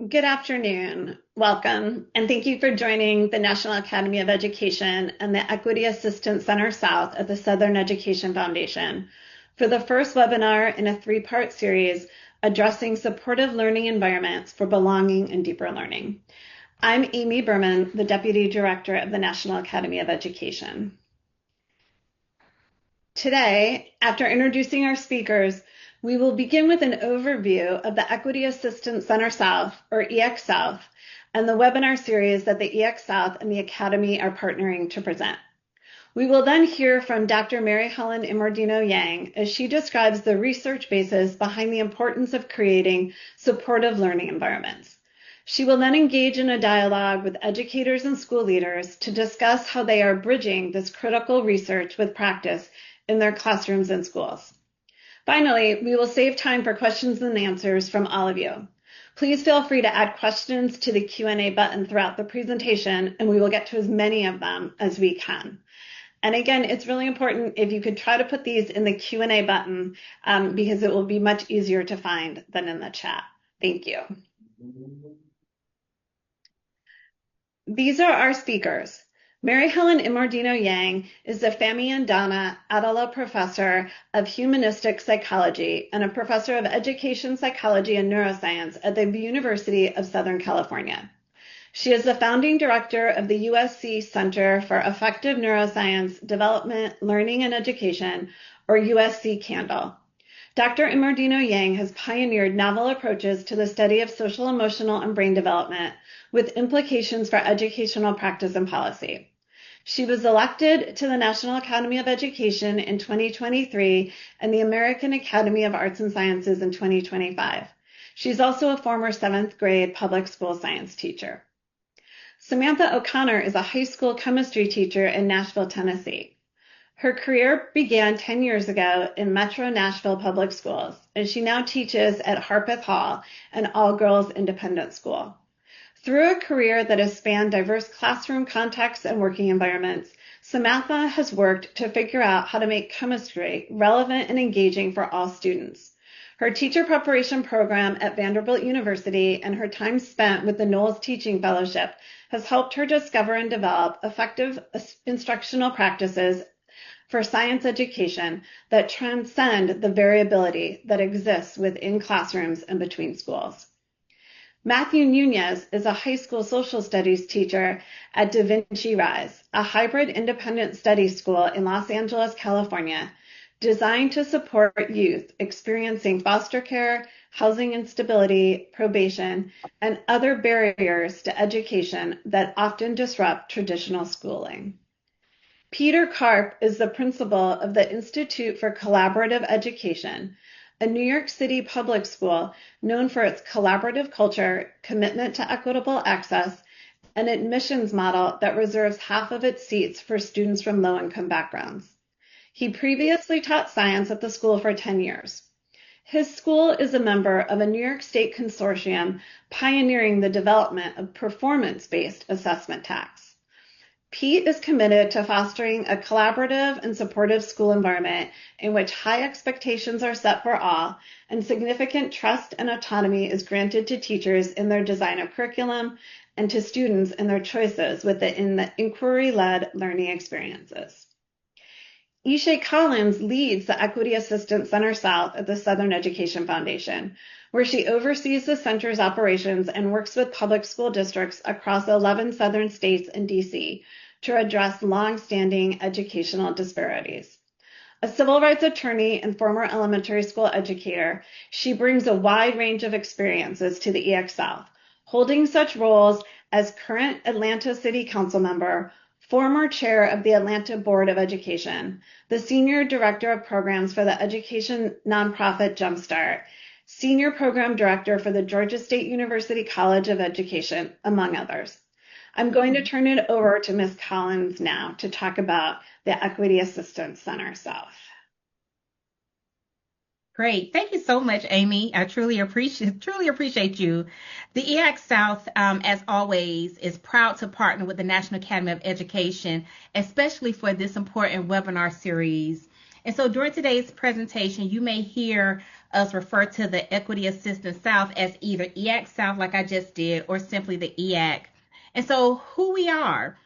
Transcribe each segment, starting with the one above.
Good afternoon. Welcome, and thank you for joining the National Academy of Education and the Equity Assistance Center South at the Southern Education Foundation for the first webinar in a three-part series addressing supportive learning environments for belonging and deeper learning. I'm Amy Berman, the Deputy Director of the National Academy of Education. Today, after introducing our speakers, we will begin with an overview of the Equity Assistance Center South, or EX South, and the webinar series that the EX South and the Academy are partnering to present. We will then hear from Dr. Mary Helen Immordino Yang as she describes the research basis behind the importance of creating supportive learning environments. She will then engage in a dialogue with educators and school leaders to discuss how they are bridging this critical research with practice in their classrooms and schools. Finally, we will save time for questions and answers from all of you. Please feel free to add questions to the Q&A button throughout the presentation, and we will get to as many of them as we can. And again, it's really important if you could try to put these in the Q&A button because it will be much easier to find than in the chat. Thank you. These are our speakers. Mary Helen Immordino Yang is the Famiyandana Adala Professor of Humanistic Psychology and a Professor of Education Psychology and Neuroscience at the University of Southern California. She is the founding director of the USC Center for Affective Neuroscience Development, Learning, and Education, or USC CANDLE. Dr. Immordino Yang has pioneered novel approaches to the study of social, emotional, and brain development with implications for educational practice and policy. She was elected to the National Academy of Education in 2023 and the American Academy of Arts and Sciences in 2025. She's also a former 7th grade public school science teacher. Samantha O'Connor is a high school chemistry teacher in Nashville, Tennessee. Her career began 10 years ago in Metro Nashville Public Schools, and she now teaches at Harpeth Hall, an all-girls independent school. Through a career that has spanned diverse classroom contexts and working environments, Samantha has worked to figure out how to make chemistry relevant and engaging for all students. Her teacher preparation program at Vanderbilt University and her time spent with the Knowles Teaching Fellowship has helped her discover and develop effective instructional practices for science education that transcend the variability that exists within classrooms and between schools. Matthew Nunez is a high school social studies teacher at Da Vinci Rise, a hybrid independent study school in Los Angeles, California, designed to support youth experiencing foster care, housing instability, probation, and other barriers to education that often disrupt traditional schooling. Peter Karp is the principal of the Institute for Collaborative Education, a New York City public school known for its collaborative culture, commitment to equitable access, and admissions model that reserves half of its seats for students from low-income backgrounds. He previously taught science at the school for 10 years. His school is a member of a New York State consortium pioneering the development of performance-based assessment tasks. Pete is committed to fostering a collaborative and supportive school environment in which high expectations are set for all and significant trust and autonomy is granted to teachers in their design of curriculum and to students in their choices within the inquiry-led learning experiences. Ishay Collins leads the Equity Assistance Center South at the Southern Education Foundation, where she oversees the center's operations and works with public school districts across 11 southern states and DC to address long-standing educational disparities. A civil rights attorney and former elementary school educator, she brings a wide range of experiences to the EX South, holding such roles as current Atlanta City Council member, former chair of the Atlanta Board of Education, the senior director of programs for the education nonprofit Jumpstart, senior program director for the Georgia State University College of Education, among others. I'm going to turn it over to Ms. Collins now to talk about the Equity Assistance Center South. Great. Thank you so much, Amy. I truly appreciate you. The EX South, as always, is proud to partner with the National Academy of Education, especially for this important webinar series. And so during today's presentation, you may hear us refer to the Equity Assistance South as either EAC South, like I just did, or simply the EAC. And so, who we are.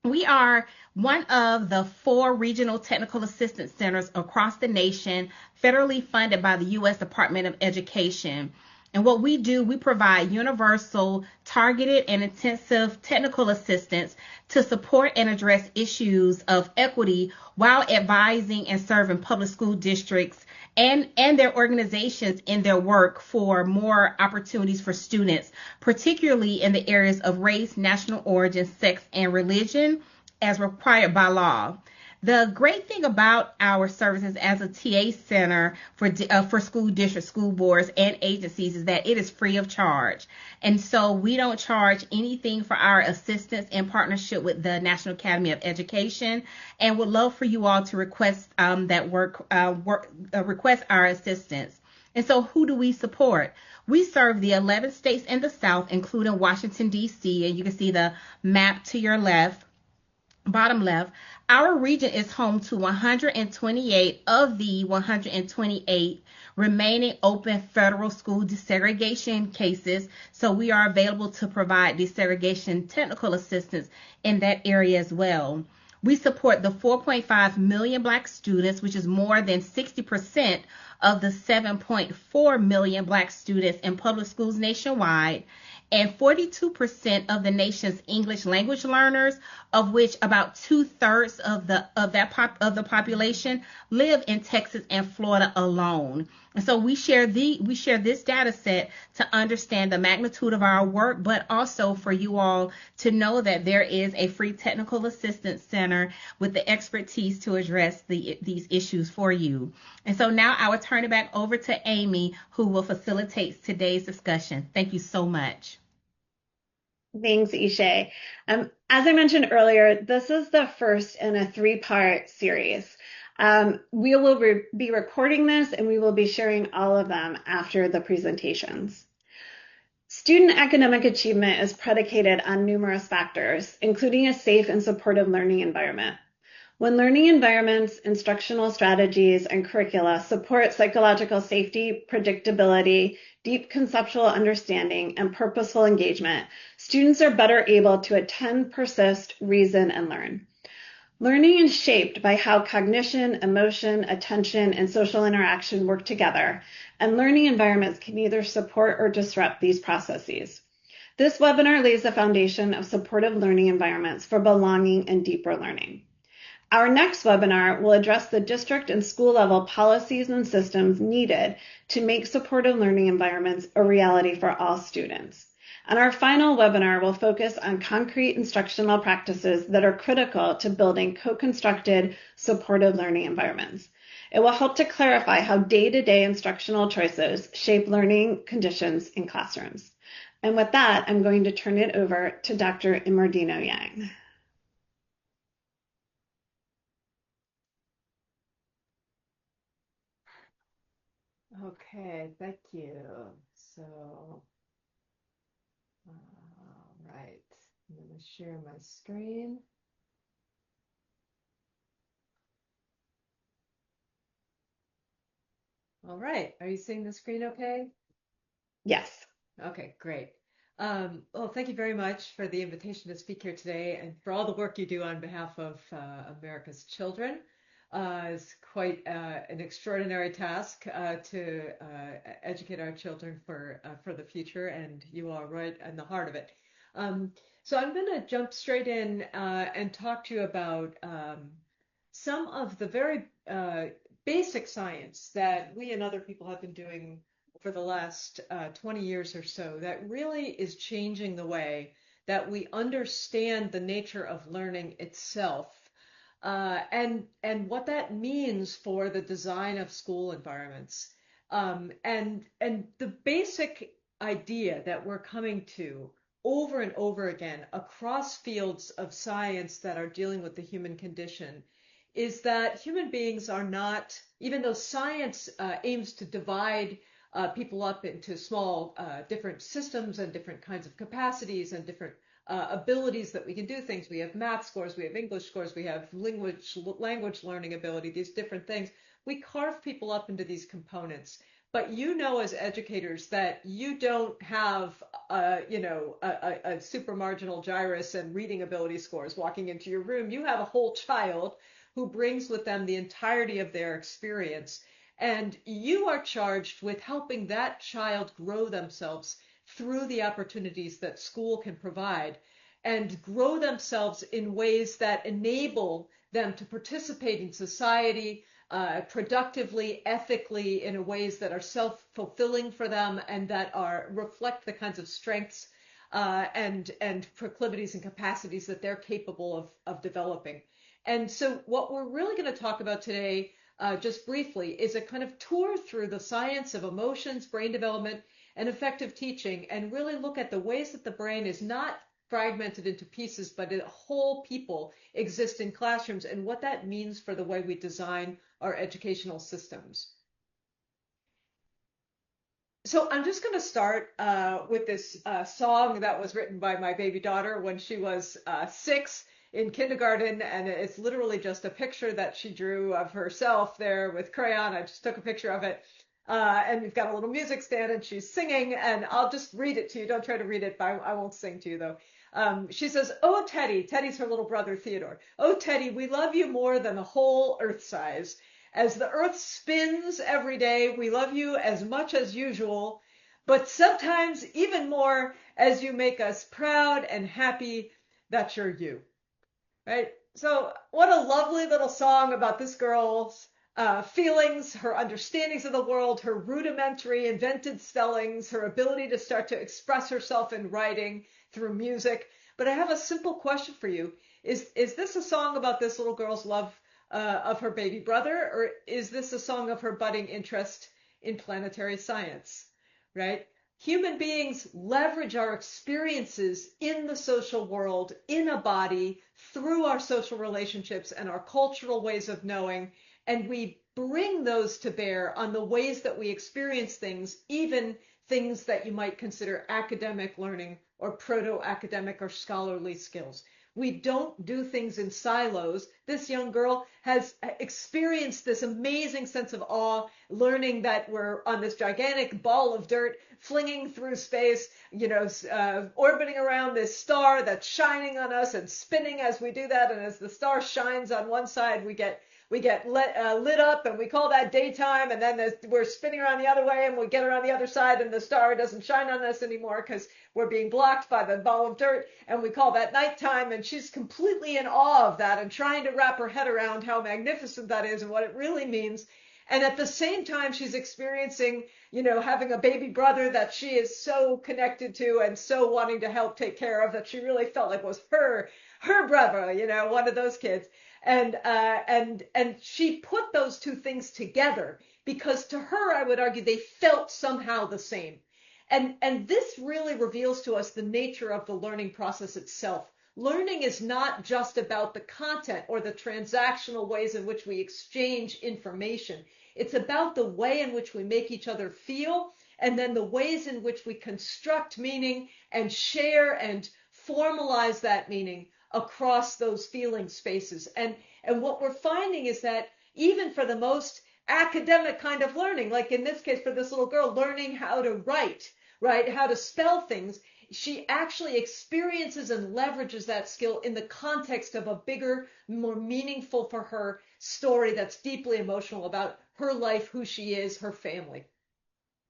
We are one of the 4 regional technical assistance centers across the nation, federally funded by the U.S. Department of Education. And what we do, we provide universal, targeted, and intensive technical assistance to support and address issues of equity while advising and serving public school districts and their organizations in their work for more opportunities for students, particularly in the areas of race, national origin, sex, and religion as required by law. The great thing about our services as a TA center for school districts, school boards, and agencies is that it is free of charge. And so we don't charge anything for our assistance in partnership with the National Academy of Education, and would love for you all to request request our assistance. And so who do we support? We serve the 11 states in the South, including Washington, D.C., and you can see the map to your left, bottom left. Our region is home to 128 of the 128 remaining open federal school desegregation cases. So we are available to provide desegregation technical assistance in that area as well. We support the 4.5 million Black students, which is more than 60% of the 7.4 million Black students in public schools nationwide, and 42% of the nation's English language learners, of which about 2/3 of the population live in Texas and Florida alone. And so we share this data set to understand the magnitude of our work, but also for you all to know that there is a free technical assistance center with the expertise to address these issues for you. And so now I will turn it back over to Amy, who will facilitate today's discussion. Thank you so much. Thanks, Ishay. As I mentioned earlier, this is the first in a 3-part series. We will be recording this, and we will be sharing all of them after the presentations. Student academic achievement is predicated on numerous factors, including a safe and supportive learning environment. When learning environments, instructional strategies, and curricula support psychological safety, predictability, deep conceptual understanding, and purposeful engagement, students are better able to attend, persist, reason, and learn. Learning is shaped by how cognition, emotion, attention, and social interaction work together, and learning environments can either support or disrupt these processes. This webinar lays the foundation of supportive learning environments for belonging and deeper learning. Our next webinar will address the district and school level policies and systems needed to make supportive learning environments a reality for all students. And our final webinar will focus on concrete instructional practices that are critical to building co-constructed supportive learning environments. It will help to clarify how day-to-day instructional choices shape learning conditions in classrooms. And with that, I'm going to turn it over to Dr. Imardino Yang. Okay, thank you. So, all right, I'm going to share my screen. All right, are you seeing the screen okay? Yes. Okay, great. Well, thank you very much for the invitation to speak here today and for all the work you do on behalf of America's children. It's quite an extraordinary task to educate our children for the future, and you are right in the heart of it. So I'm going to jump straight in and talk to you about some of the very basic science that we and other people have been doing for the last 20 years or so that really is changing the way that we understand the nature of learning itself, and what that means for the design of school environments. And the basic idea that we're coming to over and over again across fields of science that are dealing with the human condition is that human beings are not, even though science aims to divide people up into small different systems and different kinds of capacities and different abilities that we can do things. We have math scores, we have English scores, we have language learning ability, these different things. We carve people up into these components, But you know, as educators, that you don't have, a super marginal gyrus and reading ability scores walking into your room. You have a whole child who brings with them the entirety of their experience. And you are charged with helping that child grow themselves through the opportunities that school can provide and grow themselves in ways that enable them to participate in society productively, ethically, in ways that are self-fulfilling for them and that are reflect the kinds of strengths and proclivities and capacities that they're capable of developing. And so what we're really going to talk about today, just briefly, is a kind of tour through the science of emotions, brain development, and effective teaching, and really look at the ways that the brain is not fragmented into pieces, but a whole people exist in classrooms and what that means for the way we design our educational systems. So I'm just going to start with this song that was written by my baby daughter when she was 6 in kindergarten, and it's literally just a picture that she drew of herself there with crayon. I just took a picture of it. And we've got a little music stand and she's singing, and I'll just read it to you. Don't try to read it, but I won't sing to you though. She says, "Oh, Teddy," Teddy's her little brother, Theodore. "Oh, Teddy, we love you more than the whole earth size. As the earth spins every day, we love you as much as usual, but sometimes even more as you make us proud and happy that you're you." Right? So what a lovely little song about this girl's feelings, her understandings of the world, her rudimentary invented spellings, her ability to start to express herself in writing through music. But I have a simple question for you. Is this a song about this little girl's love of her baby brother, or is this a song of her budding interest in planetary science? Right? Human beings leverage our experiences in the social world, in a body, through our social relationships and our cultural ways of knowing, and we bring those to bear on the ways that we experience things, even things that you might consider academic learning or proto-academic or scholarly skills. We don't do things in silos. This young girl has experienced this amazing sense of awe, learning that we're on this gigantic ball of dirt, flinging through space, orbiting around this star that's shining on us and spinning as we do that. And as the star shines on one side, we get lit up, and we call that daytime, and then we're spinning around the other way and we get around the other side and the star doesn't shine on us anymore because we're being blocked by the ball of dirt, and we call that nighttime. And she's completely in awe of that and trying to wrap her head around how magnificent that is and what it really means. And at the same time, she's experiencing, having a baby brother that she is so connected to and so wanting to help take care of, that she really felt like was her brother, one of those kids. And she put those two things together because to her, I would argue, they felt somehow the same. And this really reveals to us the nature of the learning process itself. Learning is not just about the content or the transactional ways in which we exchange information. It's about the way in which we make each other feel, and then the ways in which we construct meaning and share and formalize that meaning across those feeling spaces. And what we're finding is that even for the most academic kind of learning, like in this case for this little girl, learning how to write, right, how to spell things, she actually experiences and leverages that skill in the context of a bigger, more meaningful for her story that's deeply emotional about her life, who she is, her family.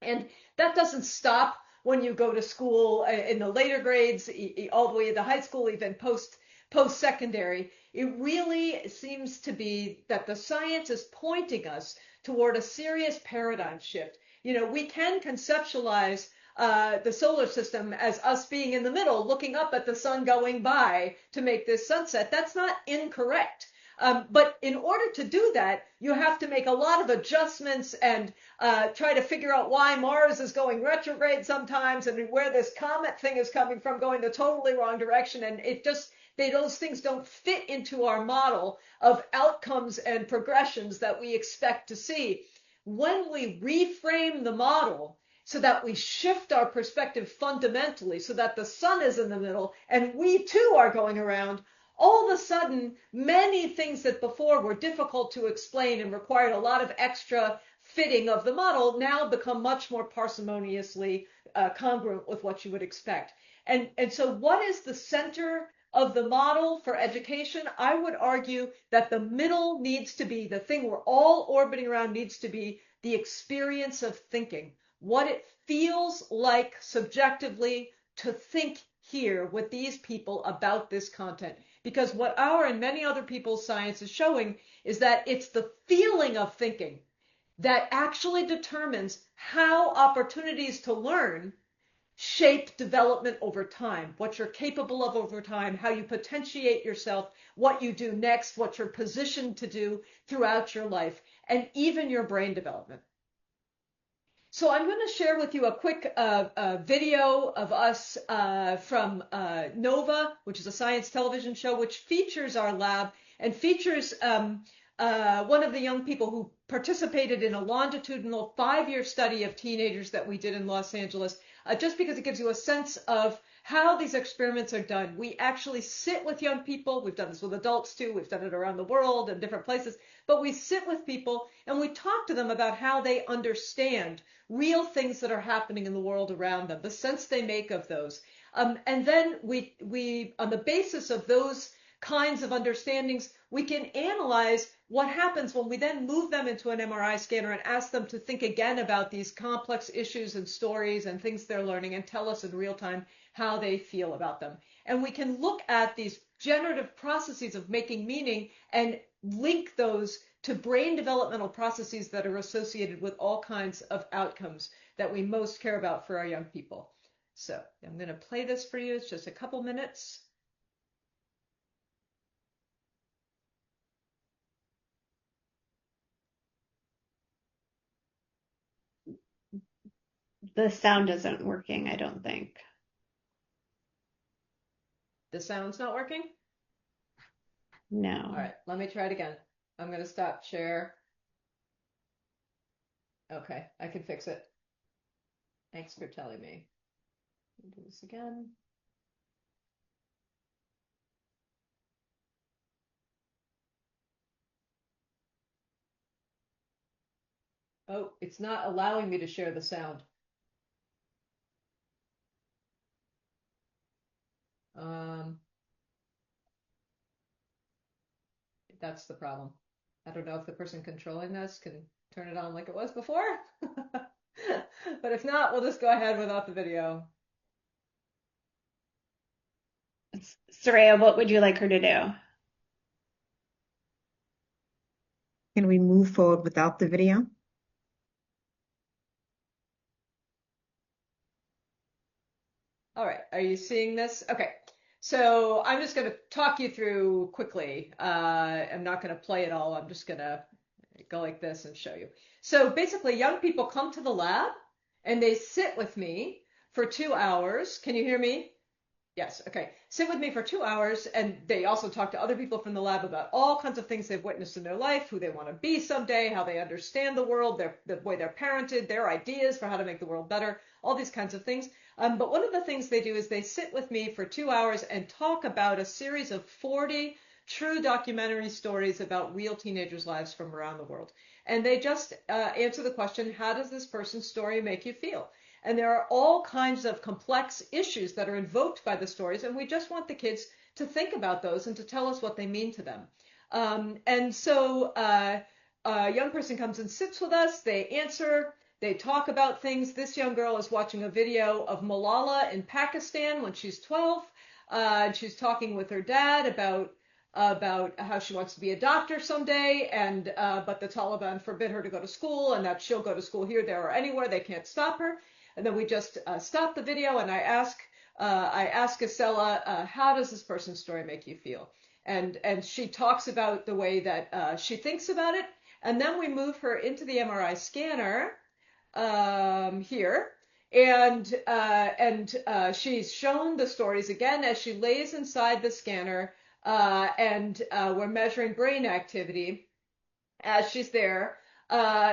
And that doesn't stop when you go to school in the later grades, all the way into high school, even post-secondary. It really seems to be that the science is pointing us toward a serious paradigm shift. We can conceptualize the solar system as us being in the middle, looking up at the sun going by to make this sunset. That's not incorrect. But in order to do that, you have to make a lot of adjustments and try to figure out why Mars is going retrograde sometimes and where this comet thing is coming from going the totally wrong direction. And those things don't fit into our model of outcomes and progressions that we expect to see. When we reframe the model so that we shift our perspective fundamentally so that the sun is in the middle and we too are going around, all of a sudden, many things that before were difficult to explain and required a lot of extra fitting of the model now become much more parsimoniously congruent with what you would expect. And so what is the center of the model for education? I would argue that the middle needs to be, the thing we're all orbiting around needs to be the experience of thinking, what it feels like subjectively to think here with these people about this content. Because what our and many other people's science is showing is that it's the feeling of thinking that actually determines how opportunities to learn shape development over time, what you're capable of over time, how you potentiate yourself, what you do next, what you're positioned to do throughout your life, and even your brain development. So I'm going to share with you a quick video of us from Nova, which is a science television show, which features our lab and features one of the young people who participated in a longitudinal 5-year study of teenagers that we did in Los Angeles, just because it gives you a sense of how these experiments are done. We actually sit with young people. We've done this with adults too. We've done it around the world in different places. But we sit with people and we talk to them about how they understand real things that are happening in the world around them, the sense they make of those. And then we, on the basis of those kinds of understandings, we can analyze what happens when we then move them into an MRI scanner and ask them to think again about these complex issues and stories and things they're learning and tell us in real time how they feel about them. And we can look at these generative processes of making meaning and link those to brain developmental processes that are associated with all kinds of outcomes that we most care about for our young people. So I'm going to play this for you. It's just a couple minutes. The sound isn't working, I don't think. The sound's not working? No. All right, let me try it again. I'm going to stop share. Okay, I can fix it. Thanks for telling me. I'll do this again. Oh, it's not allowing me to share the sound. That's the problem. I don't know if the person controlling this can turn it on like it was before. But if not, we'll just go ahead without the video. Soraya, what would you like her to do? Can we move forward without the video? All right, are you seeing this? Okay, so I'm just going to talk you through quickly. I'm not going to play it all. I'm just going to go like this and show you. So basically, young people come to the lab and they sit with me for 2 hours. Can you hear me? Yes, okay. Sit with me for 2 hours, and they also talk to other people from the lab about all kinds of things they've witnessed in their life, who they want to be someday, how they understand the world, the way they're parented, their ideas for how to make the world better, all these kinds of things. But one of the things they do is they sit with me for 2 hours and talk about a series of 40 true documentary stories about real teenagers' lives from around the world. And they just answer the question, how does this person's story make you feel? And there are all kinds of complex issues that are invoked by the stories, and we just want the kids to think about those and to tell us what they mean to them. And so a young person comes and sits with us, they answer, they talk about things. This young girl is watching a video of Malala in Pakistan when she's 12. She's talking with her dad about how she wants to be a doctor someday, and but the Taliban forbid her to go to school, and that she'll go to school here, there, or anywhere. They can't stop her. And then we just stop the video, and I ask Acela, how does this person's story make you feel? And she talks about the way that she thinks about it, and then we move her into the MRI scanner here, and she's shown the stories again as she lays inside the scanner, and we're measuring brain activity as she's there.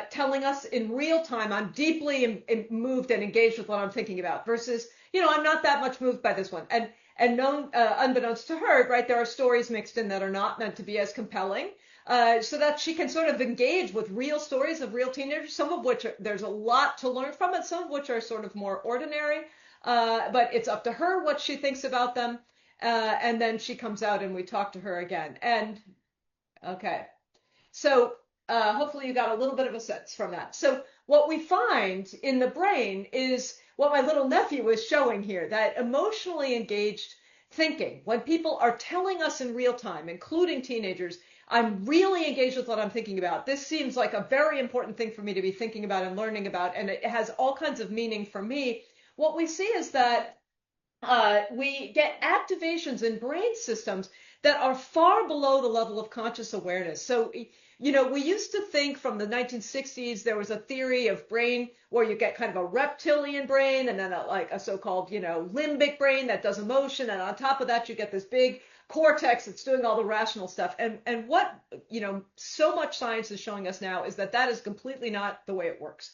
Telling us in real time, I'm deeply moved and engaged with what I'm thinking about, versus, I'm not that much moved by this one. And unbeknownst to her, right, there are stories mixed in that are not meant to be as compelling. so that she can sort of engage with real stories of real teenagers, some of which there's a lot to learn from, and some of which are sort of more ordinary. But it's up to her what she thinks about them. And then she comes out and we talk to her again. And okay, so hopefully you got a little bit of a sense from that. So what we find in the brain is what my little nephew was showing here, that emotionally engaged thinking, when people are telling us in real time, including teenagers, I'm really engaged with what I'm thinking about. This seems like a very important thing for me to be thinking about and learning about, and it has all kinds of meaning for me. What we see is that we get activations in brain systems that are far below the level of conscious awareness. So, we used to think from the 1960s, there was a theory of brain where you get kind of a reptilian brain and then a so-called, limbic brain that does emotion. And on top of that, you get this big cortex that's doing all the rational stuff. And what, so much science is showing us now is that is completely not the way it works.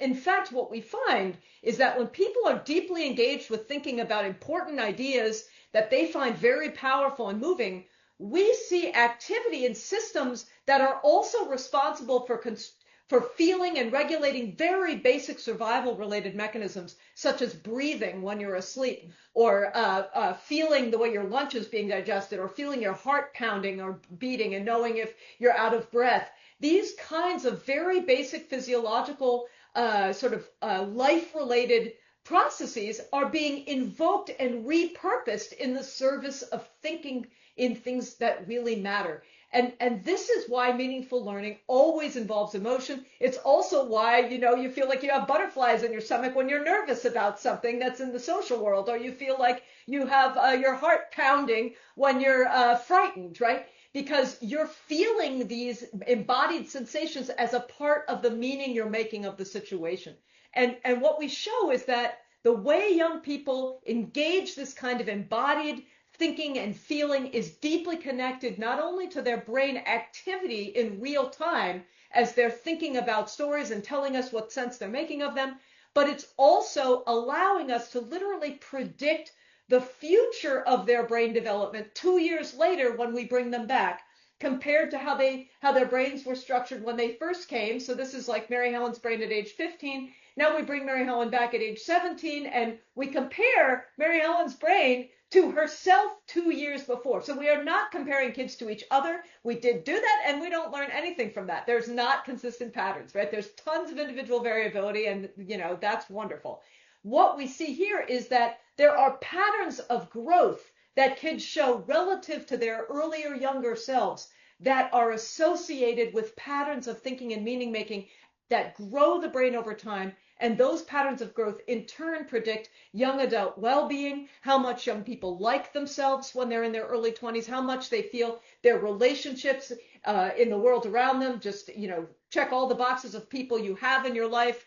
In fact, what we find is that when people are deeply engaged with thinking about important ideas that they find very powerful and moving, we see activity in systems that are also responsible for feeling and regulating very basic survival related mechanisms, such as breathing when you're asleep, or feeling the way your lunch is being digested, or feeling your heart pounding or beating and knowing if you're out of breath. These kinds of very basic physiological life-related processes are being invoked and repurposed in the service of thinking in things that really matter. And this is why meaningful learning always involves emotion. It's also why, you feel like you have butterflies in your stomach when you're nervous about something that's in the social world, or you feel like you have your heart pounding when you're frightened, right? Because you're feeling these embodied sensations as a part of the meaning you're making of the situation. And what we show is that the way young people engage this kind of embodied thinking and feeling is deeply connected not only to their brain activity in real time as they're thinking about stories and telling us what sense they're making of them, but it's also allowing us to literally predict the future of their brain development 2 years later when we bring them back, compared to how their brains were structured when they first came. So this is like Mary Helen's brain at age 15. Now we bring Mary Helen back at age 17, and we compare Mary Helen's brain to herself 2 years before. So we are not comparing kids to each other. We did do that, and we don't learn anything from that. There's not consistent patterns, right? There's tons of individual variability, and that's wonderful. What we see here is that there are patterns of growth that kids show relative to their earlier, younger selves that are associated with patterns of thinking and meaning making that grow the brain over time. And those patterns of growth in turn predict young adult well-being, how much young people like themselves when they're in their early 20s, how much they feel their relationships in the world around them. Just, check all the boxes of people you have in your life,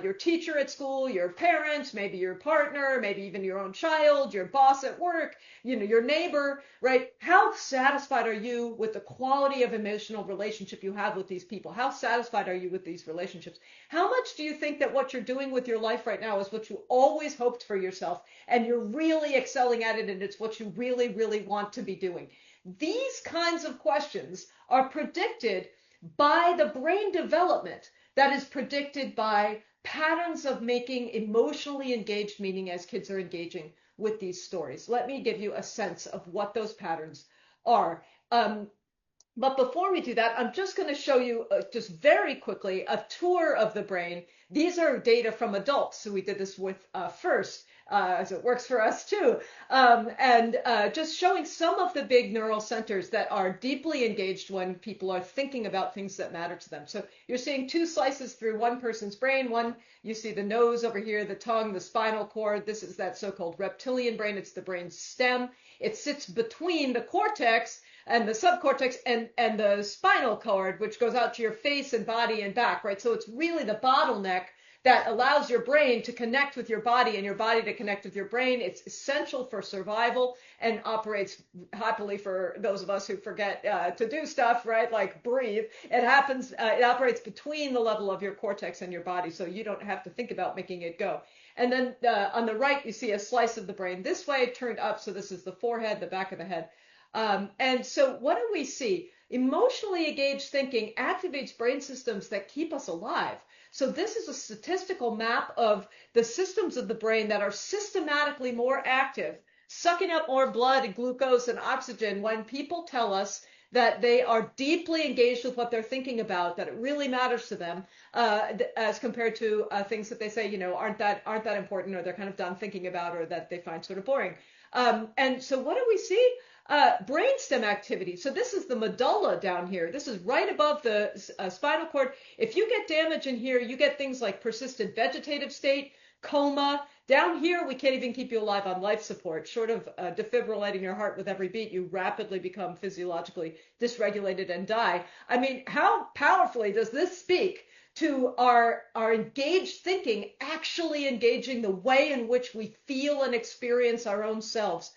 your teacher at school, your parents, maybe your partner, maybe even your own child, your boss at work, your neighbor, right? How satisfied are you with the quality of emotional relationship you have with these people? How satisfied are you with these relationships? How much do you think that what you're doing with your life right now is what you always hoped for yourself, and you're really excelling at it, and it's what you really, really want to be doing? These kinds of questions are predicted by the brain development that is predicted by patterns of making emotionally engaged meaning as kids are engaging with these stories. Let me give you a sense of what those patterns are. But before we do that, I'm just going to show you just very quickly a tour of the brain. These are data from adults, so we did this with first, as it works for us too, and just showing some of the big neural centers that are deeply engaged when people are thinking about things that matter to them. So you're seeing two slices through one person's brain. One, you see the nose over here, the tongue, the spinal cord. This is that so-called reptilian brain. It's the brain's stem. It sits between the cortex and the subcortex and the spinal cord, which goes out to your face and body and back, right? So it's really the bottleneck that allows your brain to connect with your body and your body to connect with your brain. It's essential for survival and operates happily for those of us who forget to do stuff, right? Like breathe. It operates between the level of your cortex and your body, so you don't have to think about making it go. And then on the right, you see a slice of the brain this way, turned up. So this is the forehead, the back of the head. And so what do we see? Emotionally engaged thinking activates brain systems that keep us alive. So this is a statistical map of the systems of the brain that are systematically more active, sucking up more blood and glucose and oxygen when people tell us that they are deeply engaged with what they're thinking about, that it really matters to them, as compared to things that they say, aren't that important, or they're kind of done thinking about, or that they find sort of boring. And so what do we see? Brainstem activity. So this is the medulla down here. This is right above the spinal cord. If you get damage in here, you get things like persistent vegetative state, coma. Down here, we can't even keep you alive on life support. Short of defibrillating your heart with every beat, you rapidly become physiologically dysregulated and die. I mean, how powerfully does this speak to our engaged thinking actually engaging the way in which we feel and experience our own selves?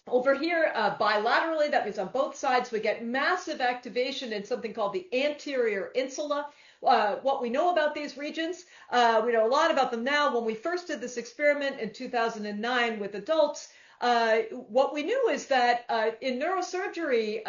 Over here, bilaterally, that means on both sides, we get massive activation in something called the anterior insula. What we know about these regions, we know a lot about them now. When we first did this experiment in 2009 with adults, what we knew is that in neurosurgeries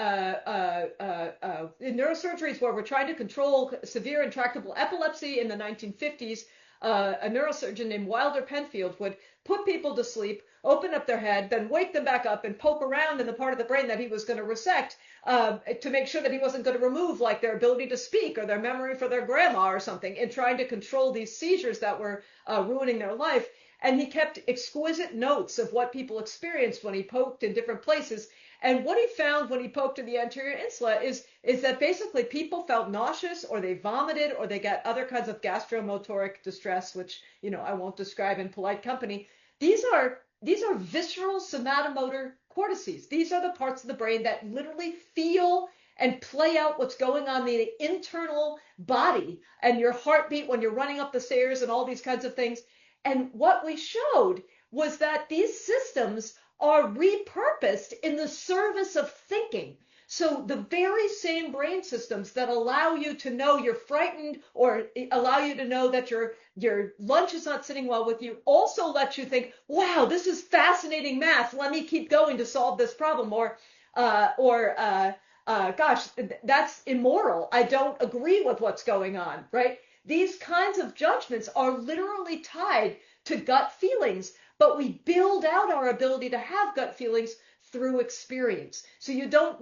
where we're trying to control severe intractable epilepsy in the 1950s, a neurosurgeon named Wilder Penfield would put people to sleep, open up their head, then wake them back up and poke around in the part of the brain that he was going to resect to make sure that he wasn't going to remove, like, their ability to speak or their memory for their grandma or something, in trying to control these seizures that were ruining their life. And he kept exquisite notes of what people experienced when he poked in different places. And what he found when he poked in the anterior insula is that basically people felt nauseous, or they vomited, or they got other kinds of gastromotoric distress, which, I won't describe in polite company. These are visceral somatomotor cortices. These are the parts of the brain that literally feel and play out what's going on in the internal body and your heartbeat when you're running up the stairs and all these kinds of things. And what we showed was that these systems are repurposed in the service of thinking. So the very same brain systems that allow you to know you're frightened, or allow you to know that your lunch is not sitting well with you, also let you think, wow, this is fascinating math. Let me keep going to solve this problem. Or gosh, that's immoral. I don't agree with what's going on, right? These kinds of judgments are literally tied to gut feelings, but we build out our ability to have gut feelings through experience. So you don't,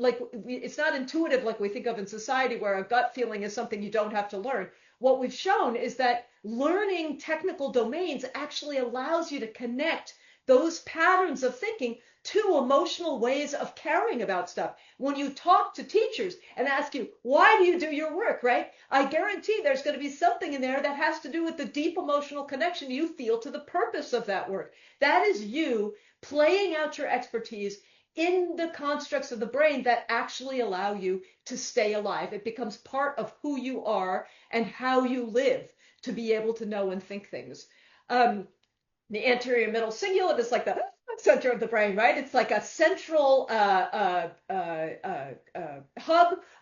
it's not intuitive like we think of in society, where a gut feeling is something you don't have to learn. What we've shown is that learning technical domains actually allows you to connect those patterns of thinking to emotional ways of caring about stuff. When you talk to teachers and ask you, why do you do your work, right? I guarantee there's going to be something in there that has to do with the deep emotional connection you feel to the purpose of that work. That is you playing out your expertise in the constructs of the brain that actually allow you to stay alive. It becomes part of who you are and how you live to be able to know and think things. The anterior middle cingulate is like the center of the brain, right? It's like a central hub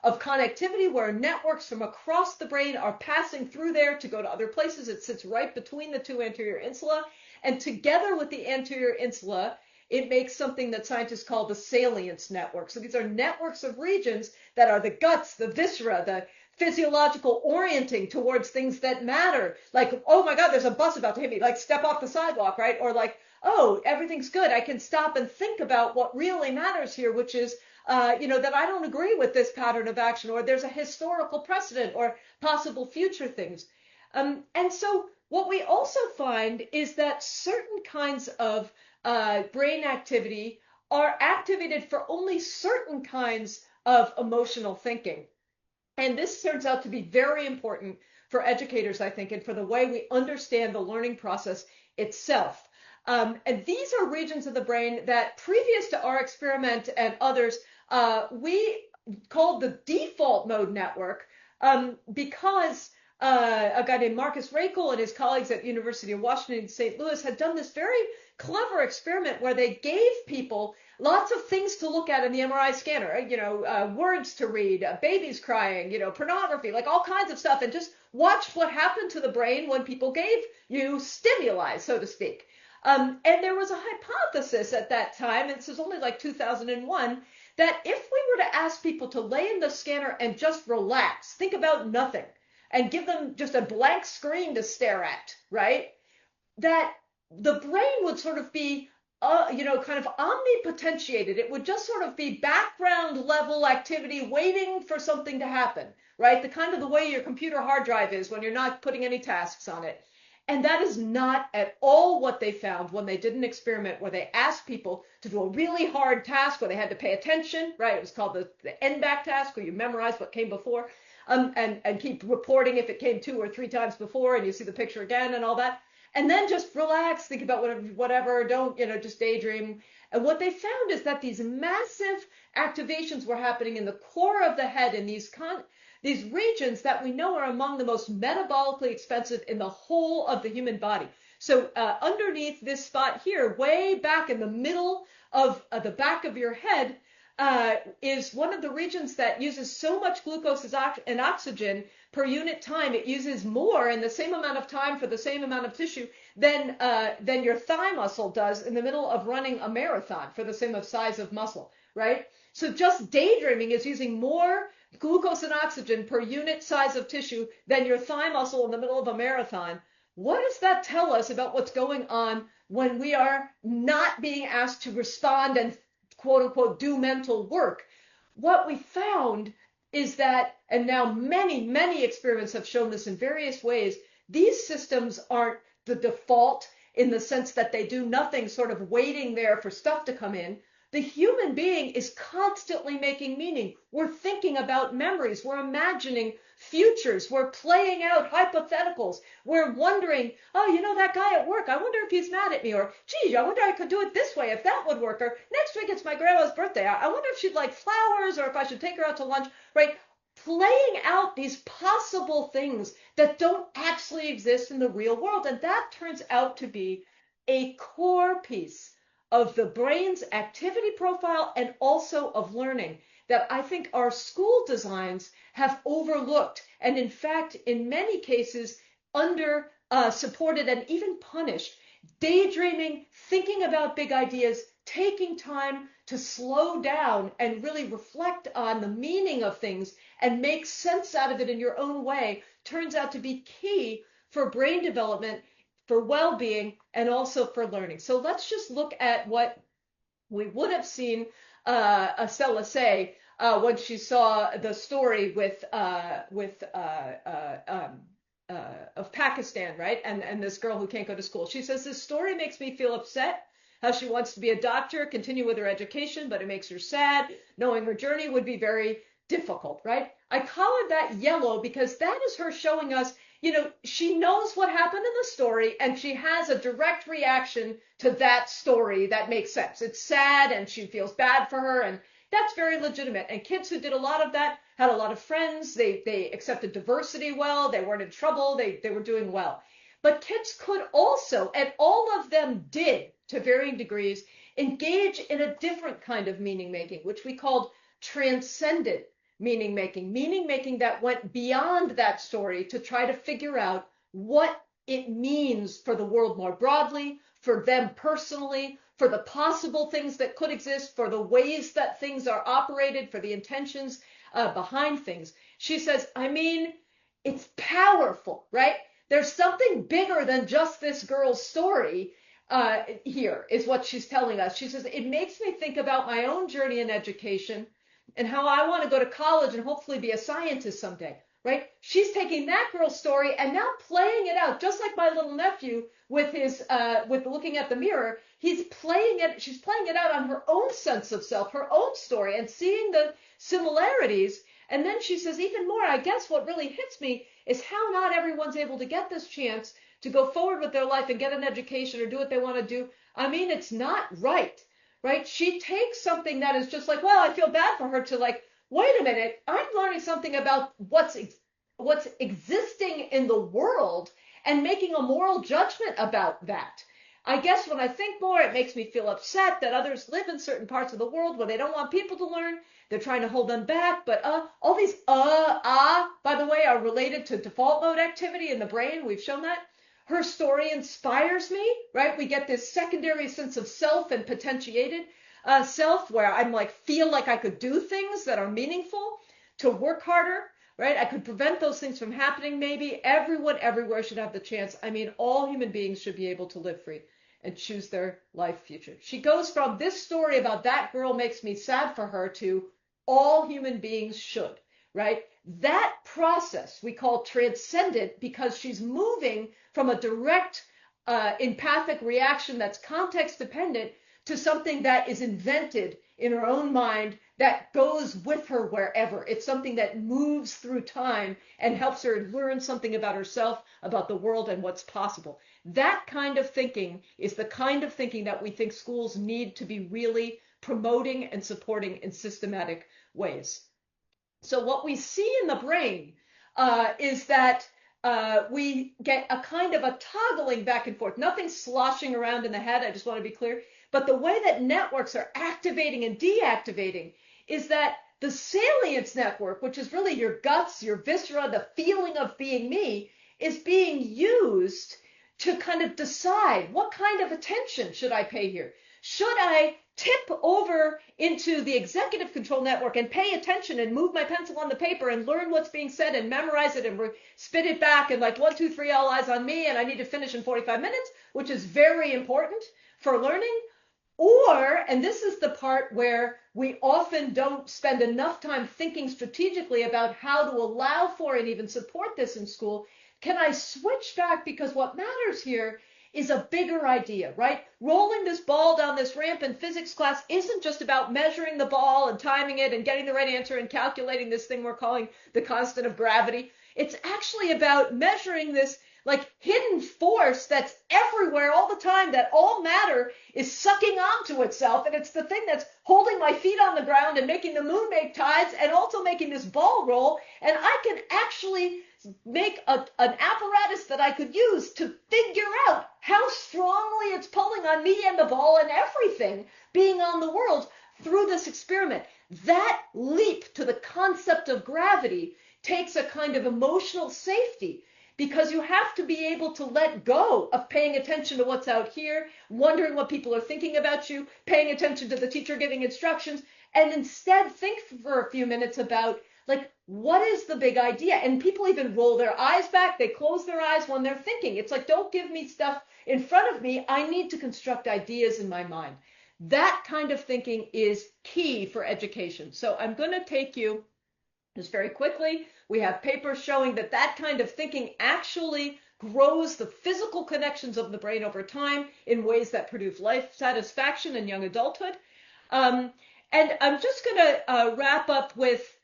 of connectivity where networks from across the brain are passing through there to go to other places. It sits right between the two anterior insula, and together with the anterior insula, it makes something that scientists call the salience network. So these are networks of regions that are the guts, the viscera, the physiological orienting towards things that matter. Like, oh my God, there's a bus about to hit me. Like, step off the sidewalk, right? Or like, oh, everything's good. I can stop and think about what really matters here, which is, that I don't agree with this pattern of action, or there's a historical precedent, or possible future things. And so what we also find is that certain kinds of brain activity are activated for only certain kinds of emotional thinking. And this turns out to be very important for educators, I think, and for the way we understand the learning process itself. And these are regions of the brain that, previous to our experiment and others, we called the default mode network, because a guy named Marcus Raichle and his colleagues at University of Washington in St. Louis had done this very clever experiment where they gave people lots of things to look at in the MRI scanner, words to read, babies crying, pornography, like all kinds of stuff, and just watch what happened to the brain when people gave you stimuli, so to speak. And there was a hypothesis at that time, and this was only like 2001, that if we were to ask people to lay in the scanner and just relax, think about nothing, and give them just a blank screen to stare at, right? That the brain would sort of be, kind of omnipotentiated. It would just sort of be background level activity waiting for something to happen, right? The kind of the way your computer hard drive is when you're not putting any tasks on it. And that is not at all what they found when they did an experiment where they asked people to do a really hard task where they had to pay attention, right? It was called the NBAC task, where you memorize what came before, and keep reporting if it came 2 or 3 times before, and you see the picture again and all that. And then just relax, think about whatever, don't, just daydream. And what they found is that these massive activations were happening in the core of the head in these regions that we know are among the most metabolically expensive in the whole of the human body. So underneath this spot here, way back in the middle of the back of your head, is one of the regions that uses so much glucose and oxygen per unit time. It uses more in the same amount of time for the same amount of tissue than your thigh muscle does in the middle of running a marathon for the same size of muscle, right? So just daydreaming is using more glucose and oxygen per unit size of tissue than your thigh muscle in the middle of a marathon. What does that tell us about what's going on when we are not being asked to respond and quote unquote do mental work? What we found is that, and now many, many experiments have shown this in various ways, these systems aren't the default in the sense that they do nothing sort of waiting there for stuff to come in. The human being is constantly making meaning. We're thinking about memories. We're imagining futures. We're playing out hypotheticals. We're wondering, oh, that guy at work, I wonder if he's mad at me. Or, geez, I wonder I could do it this way if that would work. Or next week it's my grandma's birthday. I wonder if she'd like flowers or if I should take her out to lunch, right? Playing out these possible things that don't actually exist in the real world. And that turns out to be a core piece of the brain's activity profile and also of learning that I think our school designs have overlooked, and in fact, in many cases, under supported and even punished. Daydreaming, thinking about big ideas, taking time to slow down and really reflect on the meaning of things and make sense out of it in your own way turns out to be key for brain development, for well-being, and also for learning. So let's just look at what we would have seen Acela say when she saw the story of Pakistan, right? And this girl who can't go to school. She says, this story makes me feel upset, how she wants to be a doctor, continue with her education, but it makes her sad. Knowing her journey would be very difficult, right? I colored that yellow because that is her showing us, she knows what happened in the story and she has a direct reaction to that story that makes sense. It's sad and she feels bad for her, and that's very legitimate. And kids who did a lot of that had a lot of friends. They accepted diversity well. They weren't in trouble. They were doing well. But kids could also, and all of them did to varying degrees, engage in a different kind of meaning making, which we called transcendent meaning making that went beyond that story to try to figure out what it means for the world more broadly, for them personally, for the possible things that could exist, for the ways that things are operated, for the intentions behind things. She says, it's powerful, right? There's something bigger than just this girl's story here, is what she's telling us. She says, it makes me think about my own journey in education and how I want to go to college and hopefully be a scientist someday, right? She's taking that girl's story and now playing it out, just like my little nephew with his, with looking at the mirror. She's playing it out on her own sense of self, her own story, and seeing the similarities. And then she says, even more, I guess what really hits me is how not everyone's able to get this chance to go forward with their life and get an education or do what they want to do. It's not right. Right? She takes something that is just like, well, I feel bad for her, to like, wait a minute, I'm learning something about what's existing in the world and making a moral judgment about that. I guess when I think more, it makes me feel upset that others live in certain parts of the world where they don't want people to learn. They're trying to hold them back. But all these by the way, are related to default mode activity in the brain. We've shown that. Her story inspires me, right? We get this secondary sense of self and potentiated. self, where I'm like, feel like I could do things that are meaningful, to work harder, right? I could prevent those things from happening. Maybe everyone everywhere should have the chance. I mean, all human beings should be able to live free and choose their life future. She goes from this story about that girl makes me sad for her to all human beings should, right? That process we call transcendent, because she's moving from a direct empathic reaction that's context dependent to something that is invented in her own mind that goes with her wherever. It's something that moves through time and helps her learn something about herself, about the world, and what's possible. That kind of thinking is the kind of thinking that we think schools need to be really promoting and supporting in systematic ways. So what we see in the brain is that we get a kind of a toggling back and forth. Nothing sloshing around in the head, I just want to be clear. But the way that networks are activating and deactivating is that the salience network, which is really your guts, your viscera, the feeling of being me, is being used to kind of decide what kind of attention should I pay here. Should I tip over into the executive control network and pay attention and move my pencil on the paper and learn what's being said and memorize it and spit it back and like 1, 2, 3, all eyes on me, and I need to finish in 45 minutes, which is very important for learning? Or, and this is the part where we often don't spend enough time thinking strategically about how to allow for and even support this in school, can I switch back? Because what matters here is a bigger idea, right? Rolling this ball down this ramp in physics class isn't just about measuring the ball and timing it and getting the right answer and calculating this thing we're calling the constant of gravity. It's actually about measuring this like hidden force that's everywhere all the time, that all matter is sucking onto itself, and it's the thing that's holding my feet on the ground and making the moon make tides and also making this ball roll, and I can actually make an apparatus that I could use to figure out how strongly it's pulling on me and the ball and everything being on the world through this experiment. That leap to the concept of gravity takes a kind of emotional safety, because you have to be able to let go of paying attention to what's out here, wondering what people are thinking about you, paying attention to the teacher giving instructions, and instead think for a few minutes about, like, what is the big idea? And people even roll their eyes back, they close their eyes when they're thinking. It's like, don't give me stuff in front of me, I need to construct ideas in my mind. That kind of thinking is key for education. So I'm going to take you just very quickly. We have papers showing that that kind of thinking actually grows the physical connections of the brain over time in ways that produce life satisfaction in young adulthood. And I'm just going to wrap up with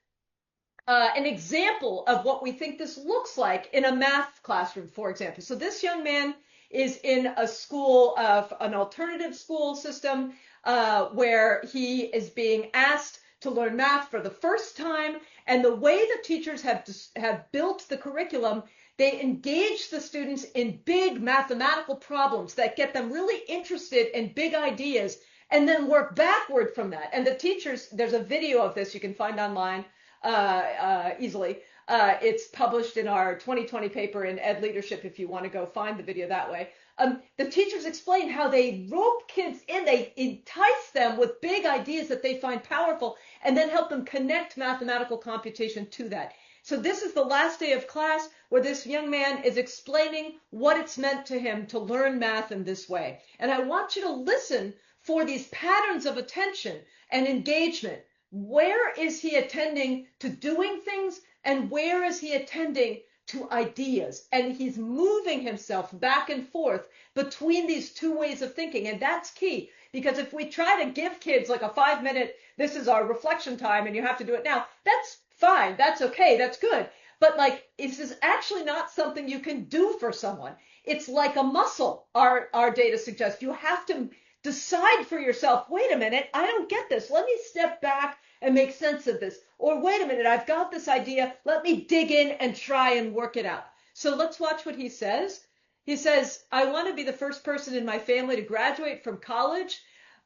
an example of what we think this looks like in a math classroom, for example. So this young man is in a school, an alternative school system, where he is being asked to learn math for the first time. And the way the teachers have built the curriculum, they engage the students in big mathematical problems that get them really interested in big ideas, and then work backward from that. And the teachers, there's a video of this you can find online easily. It's published in our 2020 paper in Ed Leadership if you want to go find the video that way. The teachers explain how they rope kids in, they entice them with big ideas that they find powerful, and then help them connect mathematical computation to that. So this is the last day of class where this young man is explaining what it's meant to him to learn math in this way. And I want you to listen for these patterns of attention and engagement. Where is he attending to doing things, and where is he attending to ideas? And he's moving himself back and forth between these two ways of thinking. And that's key, because if we try to give kids like a 5-minute, this is our reflection time and you have to do it now, that's fine, that's okay, that's good. But like, this is actually not something you can do for someone. It's like a muscle, our data suggests. You have to decide for yourself, wait a minute, I don't get this. Let me step back and make sense of this. Or wait a minute, I've got this idea. Let me dig in and try and work it out. So let's watch what he says. He says, I want to be the first person in my family to graduate from college,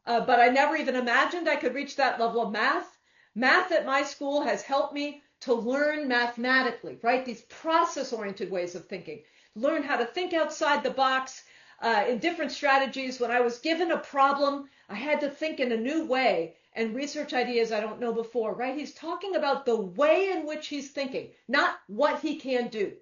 but I never even imagined I could reach that level of math. Math at my school has helped me to learn mathematically, right? These process-oriented ways of thinking. Learn how to think outside the box. in different strategies. When I was given a problem, I had to think in a new way and research ideas I don't know before, right? He's talking about the way in which he's thinking, not what he can do.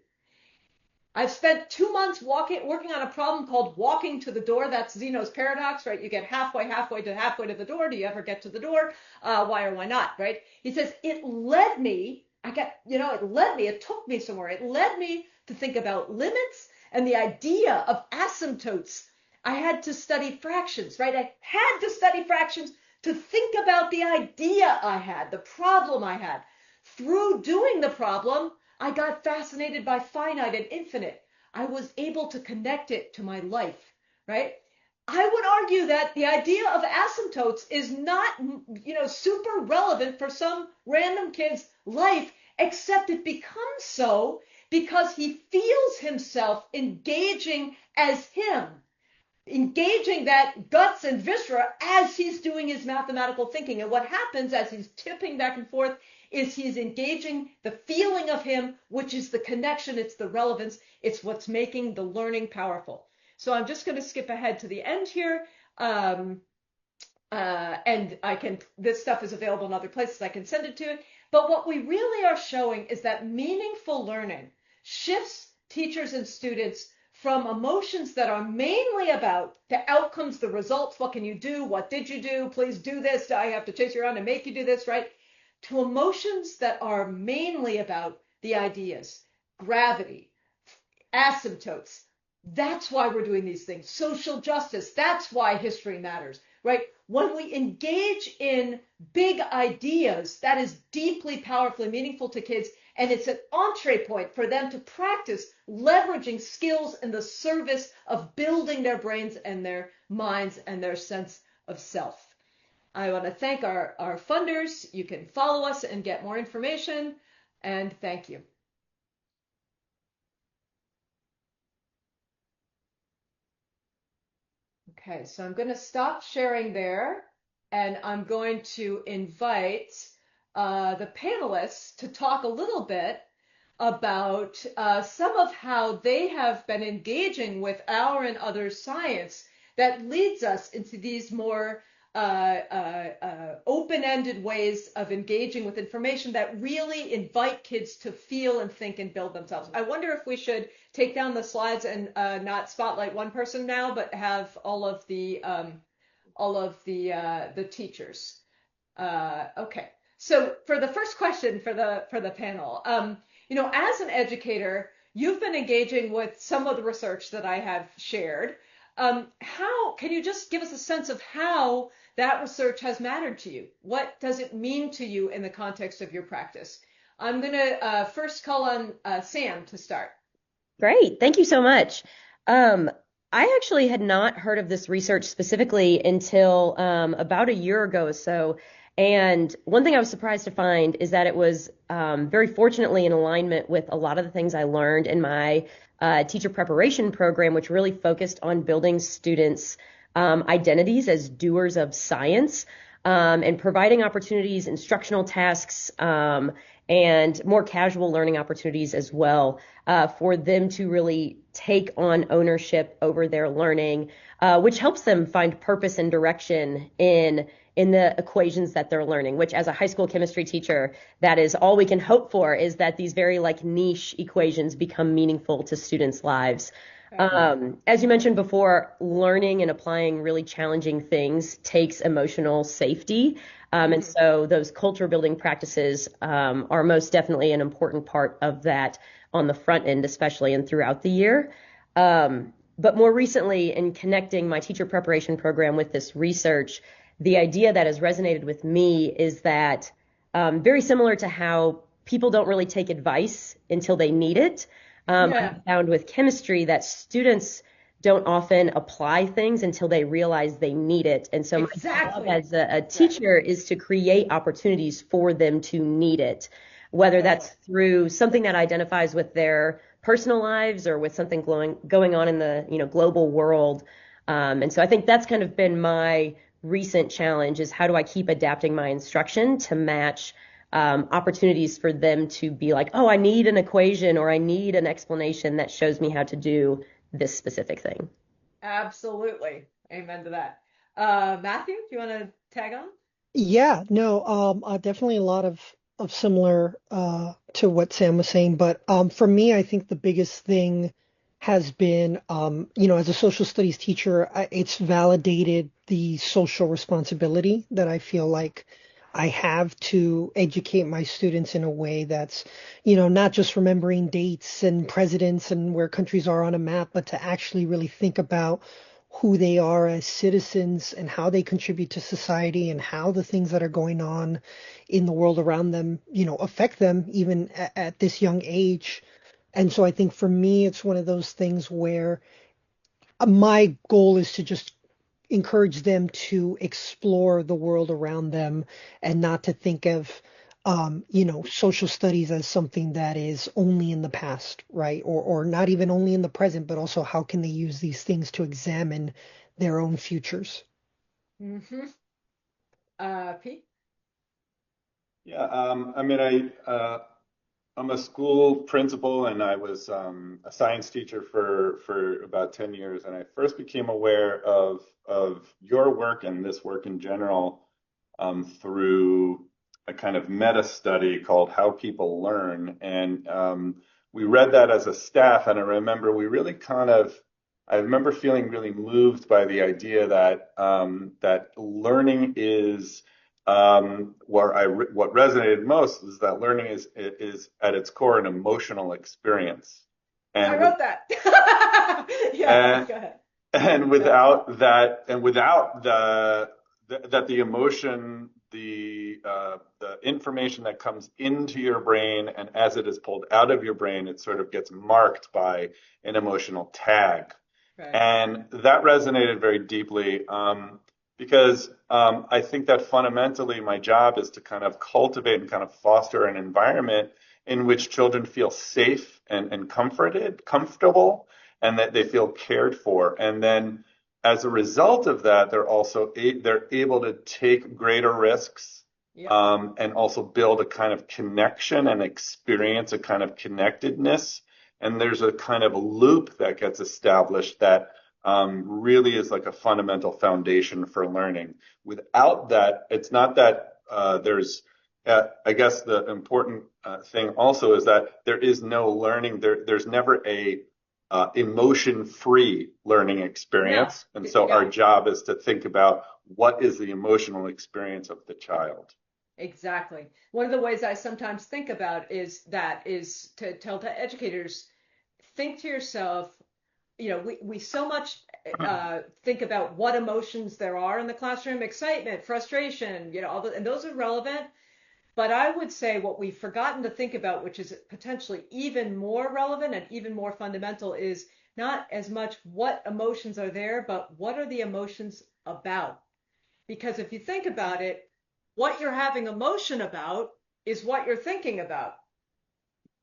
I've spent 2 months working on a problem called walking to the door. That's Zeno's paradox, right? You get halfway to the door. Do you ever get to the door? Why or why not, right? He says, it led me, it took me somewhere. It led me to think about limits and the idea of asymptotes. I had to study fractions, right? I had to study fractions to think about the idea I had, the problem I had. Through doing the problem, I got fascinated by finite and infinite. I was able to connect it to my life, right? I would argue that the idea of asymptotes is not, super relevant for some random kid's life, except it becomes so because he feels himself engaging as him, engaging that guts and viscera as he's doing his mathematical thinking. And what happens as he's tipping back and forth is he's engaging the feeling of him, which is the connection, it's the relevance, it's what's making the learning powerful. So I'm just going to skip ahead to the end here. And this stuff is available in other places. I can send it to it. But what we really are showing is that meaningful learning shifts teachers and students from emotions that are mainly about the outcomes, the results, what can you do, what did you do, please do this, I have to chase you around and make you do this, right? To emotions that are mainly about the ideas, gravity, asymptotes. That's why we're doing these things. Social justice, that's why history matters, right? When we engage in big ideas, that is deeply, powerfully meaningful to kids, and it's an entree point for them to practice leveraging skills in the service of building their brains and their minds and their sense of self. I want to thank our funders. You can follow us and get more information, and thank you. Okay, so I'm going to stop sharing there, and I'm going to invite the panelists to talk a little bit about some of how they have been engaging with our and other science that leads us into these more open-ended ways of engaging with information that really invite kids to feel and think and build themselves. I wonder if we should take down the slides and not spotlight one person now, but have all of the teachers. Okay. So for the first question for the panel, as an educator, you've been engaging with some of the research that I have shared. How can you just give us a sense of how that research has mattered to you? What does it mean to you in the context of your practice? I'm going to first call on Sam to start. Great. Thank you so much. I actually had not heard of this research specifically until about a year ago or so. And one thing I was surprised to find is that it was very fortunately in alignment with a lot of the things I learned in my teacher preparation program, which really focused on building students' identities as doers of science and providing opportunities, instructional tasks, and more casual learning opportunities as well for them to really take on ownership over their learning, which helps them find purpose and direction in the equations that they're learning, which as a high school chemistry teacher, that is all we can hope for, is that these very niche equations become meaningful to students' lives. As you mentioned before, learning and applying really challenging things takes emotional safety. And so those culture building practices are most definitely an important part of that on the front end, especially and throughout the year. But more recently, in connecting my teacher preparation program with this research, the idea that has resonated with me is that very similar to how people don't really take advice until they need it. I found with chemistry that students don't often apply things until they realize they need it. And so my job as a teacher is to create opportunities for them to need it, whether that's through something that identifies with their personal lives or with something going on in the global world. And so I think that's kind of been my recent challenge, is how do I keep adapting my instruction to match opportunities for them to be like, oh, I need an equation or I need an explanation that shows me how to do this specific thing. Absolutely. Amen to that. Matthew, do you want to tag on? Yeah, no, definitely a lot of similar to what Sam was saying, but for me, I think the biggest thing has been, as a social studies teacher, it's validated the social responsibility that I feel like I have to educate my students in a way that's, not just remembering dates and presidents and where countries are on a map, but to actually really think about who they are as citizens and how they contribute to society and how the things that are going on in the world around them, affect them even at this young age. And so I think for me, it's one of those things where my goal is to just encourage them to explore the world around them and not to think of social studies as something that is only in the past, right? Or not even only in the present, but also how can they use these things to examine their own futures. Mm-hmm. Pete? Yeah, I mean, I'm a school principal, and I was a science teacher for about 10 years. And I first became aware of your work and this work in general through a kind of meta study called How People Learn. And we read that as a staff, and I remember feeling really moved by the idea that that learning is what resonated most is that learning is at its core an emotional experience, I and with wrote that. Yeah, and go ahead. and Yeah. without that, and without that the emotion, the information that comes into your brain and as it is pulled out of your brain, it sort of gets marked by an emotional tag. Right. And that resonated very deeply because I think that fundamentally my job is to kind of cultivate and kind of foster an environment in which children feel safe and comfortable, and that they feel cared for. And then as a result of that, they're able to take greater risks Yeah. and also build a kind of connection and experience a kind of connectedness. And there's a kind of a loop that gets established that really is like a fundamental foundation for learning. Without that, it's not that I guess the important thing also is that there is no learning. There's never a emotion-free learning No. experience. And so our Yeah. job is to think about what is the emotional experience of the child. Exactly. One of the ways I sometimes think about is to tell to educators, think to yourself, we so much think about what emotions there are in the classroom, excitement, frustration, and those are relevant. But I would say what we've forgotten to think about, which is potentially even more relevant and even more fundamental, is not as much what emotions are there, but what are the emotions about? Because if you think about it, what you're having emotion about is what you're thinking about.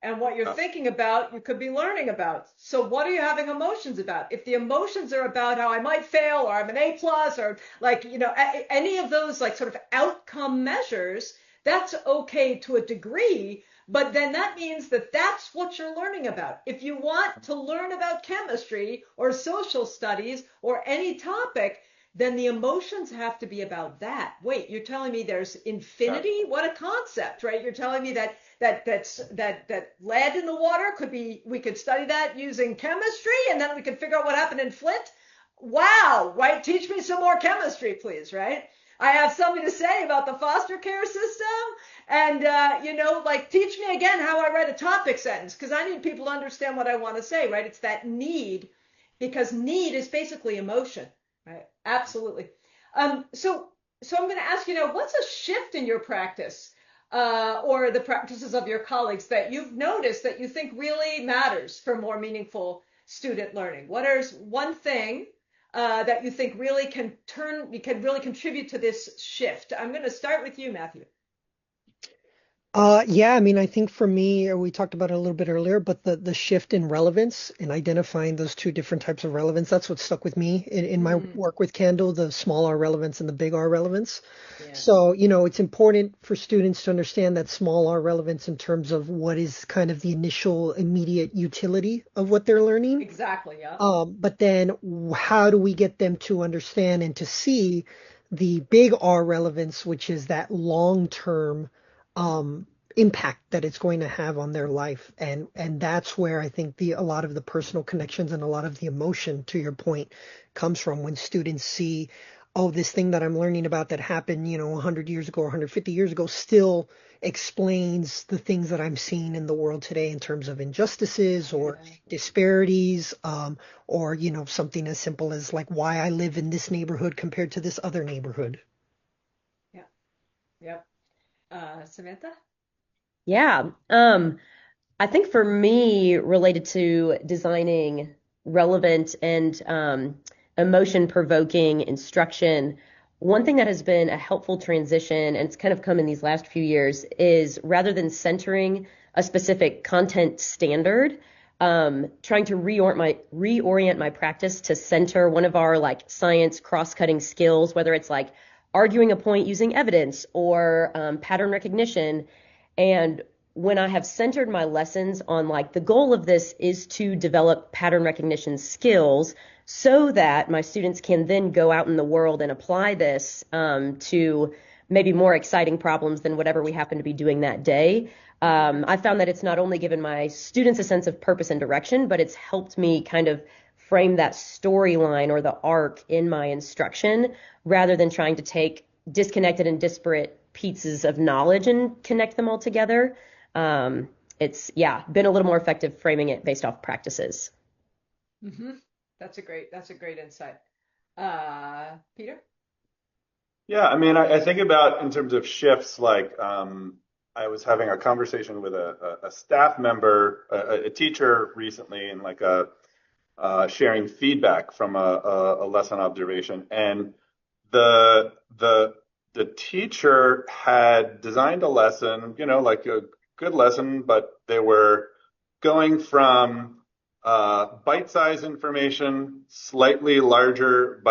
And what you're Uh, thinking about, you could be learning about. So what are you having emotions about? If the emotions are about how I might fail or I'm an A plus or like, any of those like sort of outcome measures, that's okay to a degree. But then that means that that's what you're learning about. If you want to learn about chemistry or social studies or any topic, then the emotions have to be about that. Wait, you're telling me there's yeah. infinity? What a concept, right? You're telling me that lead in the water we could study that using chemistry and then we could figure out what happened in Flint. Wow, right? Teach me some more chemistry, please, right? I have something to say about the foster care system and like teach me again how I write a topic sentence because I need people to understand what I want to say, right? It's that need because need is basically emotion, right? Absolutely. So I'm going to ask you now, what's a shift in your practice or the practices of your colleagues that you've noticed that you think really matters for more meaningful student learning? What is one thing that you think really can really contribute to this shift? I'm going to start with you, Matthew. Yeah, I mean, I think for me, we talked about it a little bit earlier, but the shift in relevance and identifying those two different types of relevance, that's what stuck with me in my Mm, work with Candle, the small R relevance and the big R relevance. yeah. So, it's important for students to understand that small R relevance in terms of what is kind of the initial immediate utility of what they're learning. Exactly. Yeah. But then how do we get them to understand and to see the big R relevance, which is that long-term impact that it's going to have on their life. And that's where I think a lot of the personal connections and a lot of the emotion, to your point, comes from when students see, oh, this thing that I'm learning about that happened, 100 years ago or 150 years ago still explains the things that I'm seeing in the world today in terms of injustices or Yeah. disparities, or something as simple as like why I live in this neighborhood compared to this other neighborhood. Yeah. Yeah. Samantha? Yeah. I think for me, related to designing relevant and emotion provoking instruction, one thing that has been a helpful transition, and it's kind of come in these last few years, is rather than centering a specific content standard, trying to reorient my practice to center one of our like science cross-cutting skills, whether it's like arguing a point using evidence or pattern recognition. And when I have centered my lessons on like the goal of this is to develop pattern recognition skills so that my students can then go out in the world and apply this to maybe more exciting problems than whatever we happen to be doing that day. I found that it's not only given my students a sense of purpose and direction, but it's helped me kind of frame that storyline or the arc in my instruction rather than trying to take disconnected and disparate pieces of knowledge and connect them all together. It's been a little more effective framing it based off practices. Hmm. That's a great insight. Peter? Yeah, I mean, I think about in terms of shifts, like I was having a conversation with a staff member, a teacher recently, and like sharing feedback from a lesson observation, and the the the teacher had designed a lesson, like a good lesson, but they were going from bite-sized information, slightly larger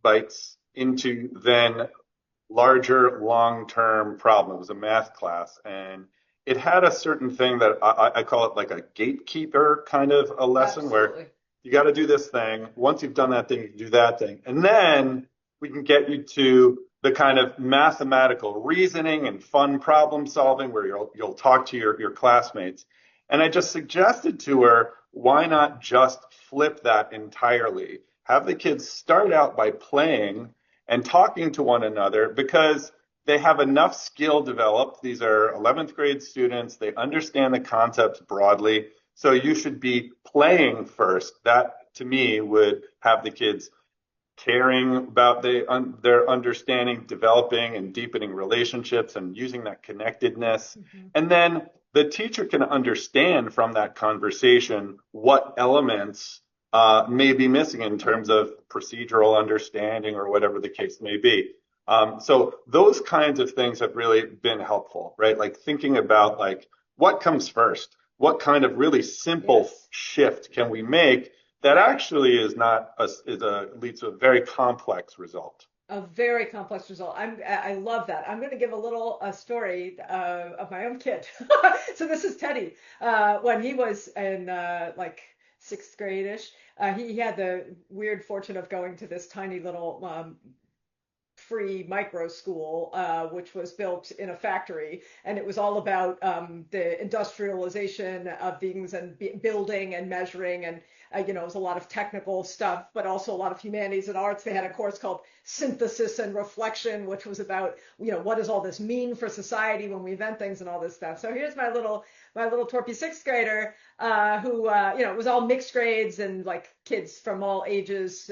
bites into then larger long-term problem. It was a math class, and it had a certain thing that I call it like a gatekeeper kind of a lesson where Absolutely. you got to do this thing. Once you've done that thing, you can do that thing. And then we can get you to the kind of mathematical reasoning and fun problem solving where you'll talk to your classmates. And I just suggested to her, why not just flip that entirely? Have the kids start out by playing and talking to one another because they have enough skill developed. These are 11th grade students. They understand the concepts broadly. So you should be playing first. That to me would have the kids caring about their understanding, developing and deepening relationships and using that connectedness. Hmm. And then the teacher can understand from that conversation what elements may be missing in terms of procedural understanding or whatever the case may be. So those kinds of things have really been helpful, right? Like thinking about like what comes first, what kind of really simple Yes. shift can we make that actually is not leads to a very complex result. A very complex result. I love that. I'm going to give a little story of my own kid. So this is Teddy. When he was in like sixth grade-ish, he had the weird fortune of going to this tiny little free micro school, which was built in a factory, and it was all about the industrialization of things and building and measuring, and it was a lot of technical stuff, but also a lot of humanities and arts. They had a course called Synthesis and Reflection, which was about what does all this mean for society when we invent things and all this stuff. So here's my little torpy sixth grader who it was all mixed grades and like kids from all ages,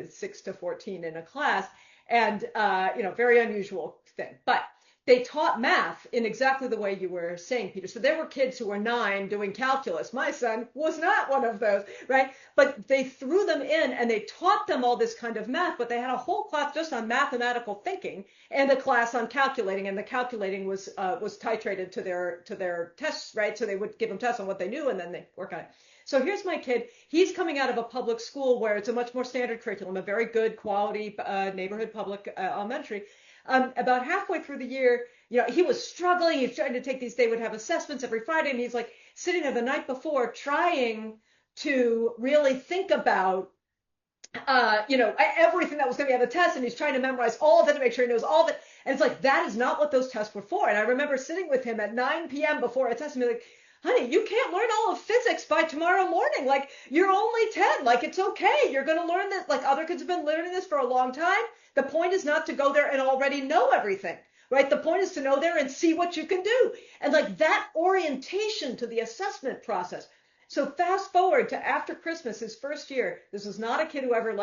6 to 14 in a class and very unusual thing. But they taught math in exactly the way you were saying, Peter. So there were kids who were 9 doing calculus. My son was not one of those, right? But they threw them in and they taught them all this kind of math, but they had a whole class just on mathematical thinking and a class on calculating, and the calculating was titrated to their tests, right? So they would give them tests on what they knew and then they work on it. So here's my kid. He's coming out of a public school where it's a much more standard curriculum, a very good quality neighborhood public elementary. About halfway through the year, he was struggling. He was trying to take these. They would have assessments every Friday, and he's like sitting there the night before trying to really think about, everything that was going to be on the test, and he's trying to memorize all of it to make sure he knows all of it. And it's like, that is not what those tests were for. And I remember sitting with him at 9 p.m. before a test and be like, honey, you can't learn all of physics by tomorrow morning. Like, you're only 10. Like, it's okay. You're going to learn this. Like, other kids have been learning this for a long time. The point is not to go there and already know everything, right? The point is to know there and see what you can do. And like that orientation to the assessment process. So fast forward to after Christmas, his first year. This was not a kid who ever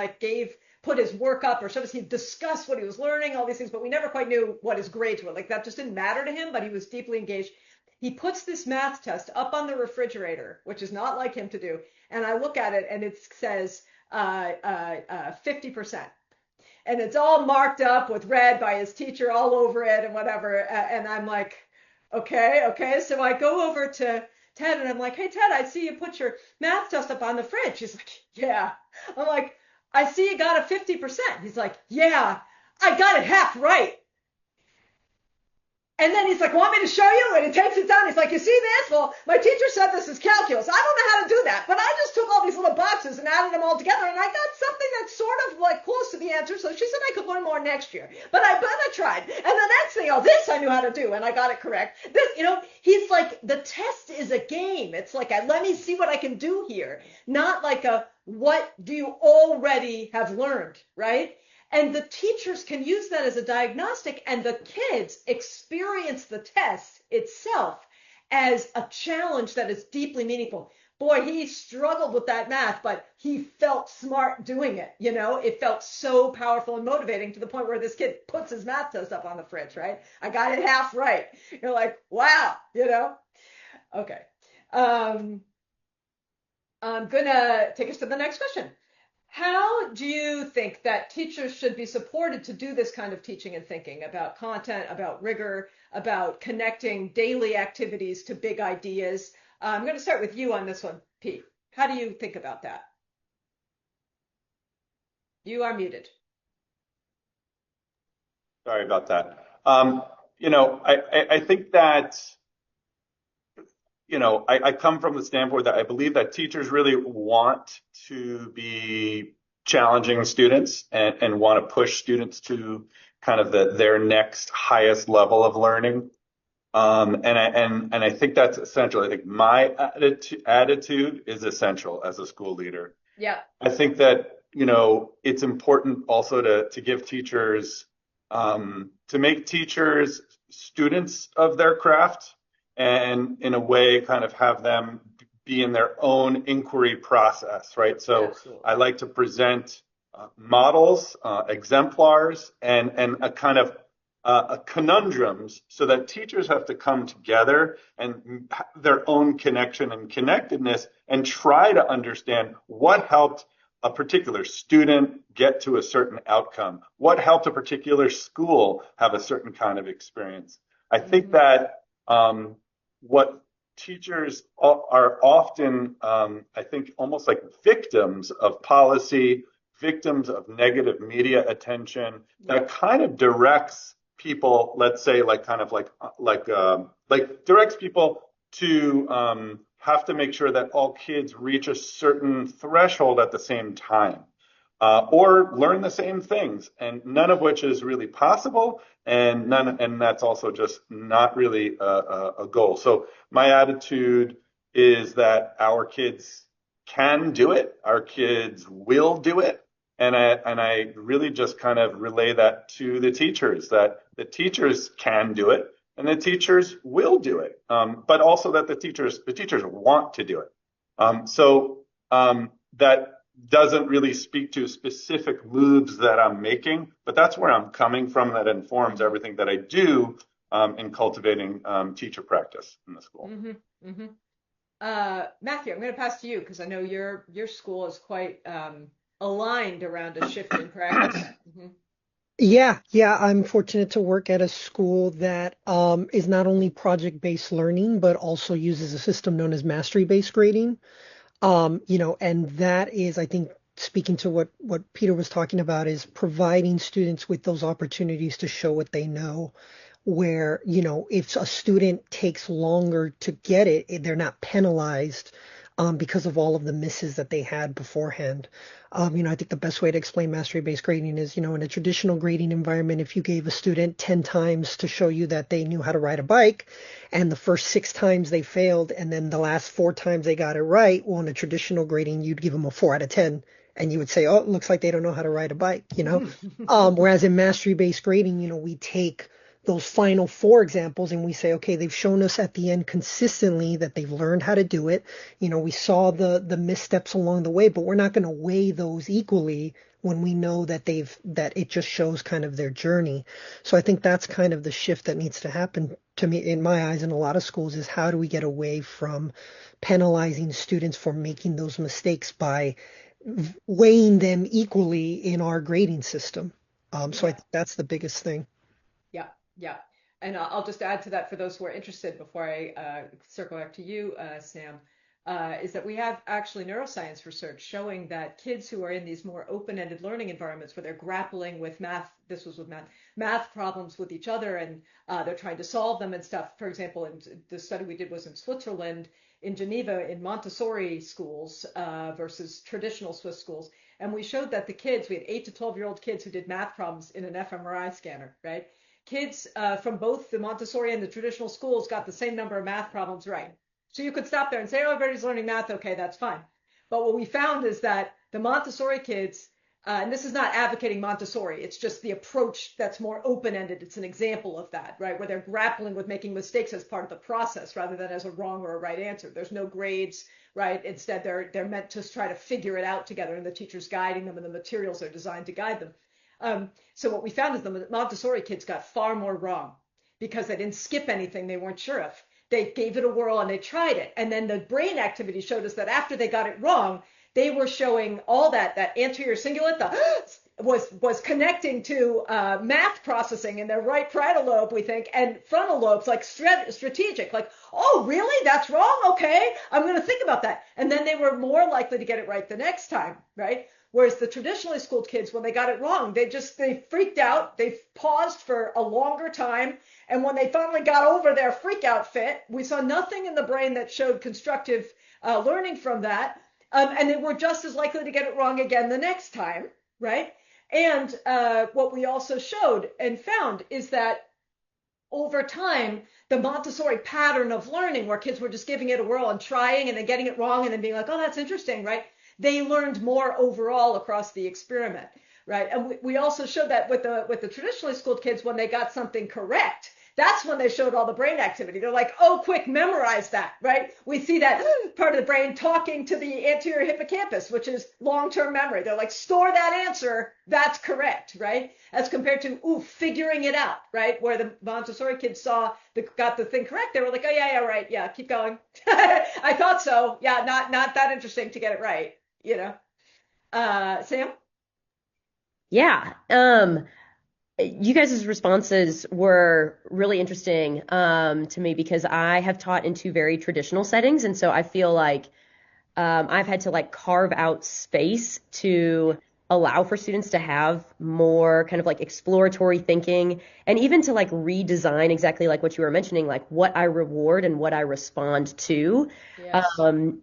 put his work up or something. He discussed what he was learning, all these things, but we never quite knew what his grades were. Like, that just didn't matter to him, but he was deeply engaged. He puts this math test up on the refrigerator, which is not like him to do. And I look at it and it says 50%. And it's all marked up with red by his teacher all over it and whatever. And I'm like, okay. So I go over to Ted and I'm like, hey, Ted, I see you put your math test up on the fridge. He's like, yeah. I'm like, I see you got a 50%. He's like, yeah, I got it half right. And then he's like, want me to show you? And he takes it down. He's like, you see this? Well, my teacher said this is calculus. I don't know how to do that, but I just took all these little boxes and added them all together, and I got something that's sort of like close to the answer. So she said I could learn more next year, but I tried. And the next thing, this I knew how to do, and I got it correct. This, he's like, the test is a game. It's like, let me see what I can do here, not like what do you already have learned, right? And the teachers can use that as a diagnostic, and the kids experience the test itself as a challenge that is deeply meaningful. Boy, he struggled with that math, but he felt smart doing it. It felt so powerful and motivating to the point where this kid puts his math test up on the fridge, right? I got it half right. You're like, wow, Okay. I'm going to take us to the next question. How do you think that teachers should be supported to do this kind of teaching and thinking about content, about rigor, about connecting daily activities to big ideas? I'm going to start with you on this one, Pete. How do you think about that? You are muted. Sorry about that. I think that, I come from the standpoint that I believe that teachers really want to be challenging students and want to push students to kind of their next highest level of learning. And I think that's essential. I think my attitude is essential as a school leader. Yeah. I think that, it's important also to give teachers, to make teachers students of their craft, and in a way kind of have them be in their own inquiry process, right? So Absolutely. I like to present models, exemplars, and a kind of conundrums, so that teachers have to come together and their own connection and connectedness and try to understand what helped a particular student get to a certain outcome, what helped a particular school have a certain kind of experience. I think that what teachers are often, I think, almost like victims of policy, victims of negative media attention that kind of directs people, let's say, directs people to have to make sure that all kids reach a certain threshold at the same time. Or learn the same things, and none of which is really possible, and that's also just not really a goal. So my attitude is that our kids can do it, our kids will do it, and I really just kind of relay that to the teachers, that the teachers can do it, and the teachers will do it, but also that the teachers want to do it. That doesn't really speak to specific moves that I'm making, but that's where I'm coming from. That informs everything that I do. in cultivating teacher practice in the school. Mm-hmm. Mm-hmm. Matthew, I'm going to pass to you because I know your school is quite aligned around a shift in practice. Mm-hmm. Yeah, I'm fortunate to work at a school that is not only project-based learning, but also uses a system known as mastery-based grading. And that is, I think, speaking to what Peter was talking about, is providing students with those opportunities to show what they know. Where, if a student takes longer to get it, they're not penalized because of all of the misses that they had beforehand. I think the best way to explain mastery-based grading is, in a traditional grading environment, if you gave a student 10 times to show you that they knew how to ride a bike, and the first 6 times they failed, and then the last 4 times they got it right, well, in a traditional grading, you'd give them a 4 out of 10. And you would say, oh, it looks like they don't know how to ride a bike. Whereas in mastery-based grading, we take those final 4 examples and we say, okay, they've shown us at the end consistently that they've learned how to do it. We saw the missteps along the way, but we're not going to weigh those equally when we know that it just shows kind of their journey. So I think that's kind of the shift that needs to happen to me, in my eyes, in a lot of schools, is how do we get away from penalizing students for making those mistakes by weighing them equally in our grading system. So I think that's the biggest thing. Yeah, yeah. And I'll just add to that for those who are interested before I circle back to you, Sam, is that we have actually neuroscience research showing that kids who are in these more open-ended learning environments where they're grappling with math, this was with math problems with each other, and they're trying to solve them and stuff. For example, in the study we did was in Switzerland, in Geneva, in Montessori schools versus traditional Swiss schools. And we showed that we had 8 to 12-year-old kids who did math problems in an fMRI scanner, right? Kids from both the Montessori and the traditional schools got the same number of math problems right. So you could stop there and say, oh, everybody's learning math. Okay, that's fine. But what we found is that the Montessori kids, and this is not advocating Montessori, it's just the approach that's more open-ended. It's an example of that, right? Where they're grappling with making mistakes as part of the process rather than as a wrong or a right answer. There's no grades, right? Instead, they're meant to try to figure it out together, and the teacher's guiding them, and the materials are designed to guide them. So what we found is the Montessori kids got far more wrong because they didn't skip anything they weren't sure of. They gave it a whirl and they tried it. And then the brain activity showed us that after they got it wrong, they were showing all that anterior cingulate was connecting to math processing in their right parietal lobe, we think, and frontal lobes, like strategic, like, oh, really? That's wrong? Okay, I'm going to think about that. And then they were more likely to get it right the next time, right? Whereas the traditionally schooled kids, when they got it wrong, they freaked out. They paused for a longer time. And when they finally got over their freak out fit, we saw nothing in the brain that showed constructive learning from that. And they were just as likely to get it wrong again the next time, right? And what we also showed and found is that over time, the Montessori pattern of learning, where kids were just giving it a whirl and trying and then getting it wrong and then being like, oh, that's interesting, right? They learned more overall across the experiment, right? And we also showed that with the traditionally schooled kids, when they got something correct, that's when they showed all the brain activity. They're like, oh, quick, memorize that, right? We see that part of the brain talking to the anterior hippocampus, which is long-term memory. They're like, store that answer, that's correct, right? As compared to, figuring it out, right? Where the Montessori kids got the thing correct. They were like, oh, yeah, right, yeah, keep going. I thought so. Yeah, not that interesting to get it right, Sam? Yeah. You guys' responses were really interesting to me because I have taught in 2 very traditional settings. And so I feel like I've had to carve out space to allow for students to have more kind of exploratory thinking and even to redesign exactly like what you were mentioning, what I reward and what I respond to. Yes.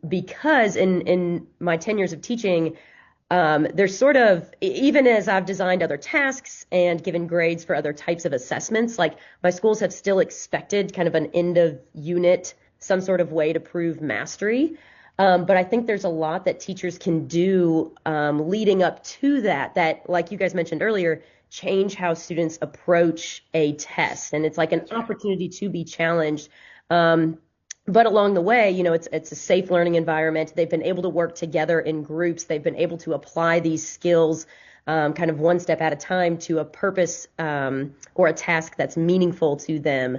Because in my 10 years of teaching, there's sort of, even as I've designed other tasks and given grades for other types of assessments, my schools have still expected kind of an end of unit, some sort of way to prove mastery. But I think there's a lot that teachers can do leading up to that, like you guys mentioned earlier, change how students approach a test. And it's like an opportunity to be challenged. But along the way, it's a safe learning environment. They've been able to work together in groups. They've been able to apply these skills kind of one step at a time to a purpose or a task that's meaningful to them.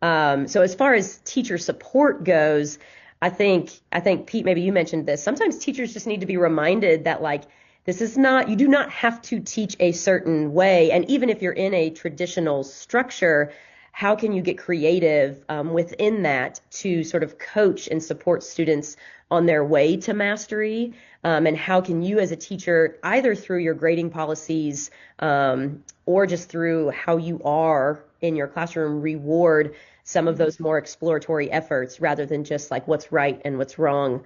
So as far as teacher support goes, I think Pete, maybe you mentioned this. Sometimes teachers just need to be reminded that like this is not, you do not have to teach a certain way. And even if you're in a traditional structure, how can you get creative within that to sort of coach and support students on their way to mastery? And how can you as a teacher, either through your grading policies or just through how you are in your classroom, reward some of those more exploratory efforts rather than just like what's right and what's wrong?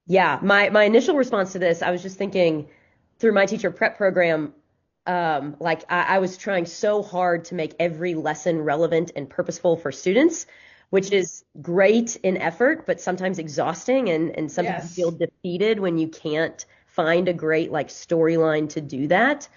Yeah, my initial response to this, I was just thinking through my teacher prep program, like I was trying so hard to make every lesson relevant and purposeful for students, which is great in effort, but sometimes exhausting and sometimes Yes. feel defeated when you can't find a great like storyline to do that.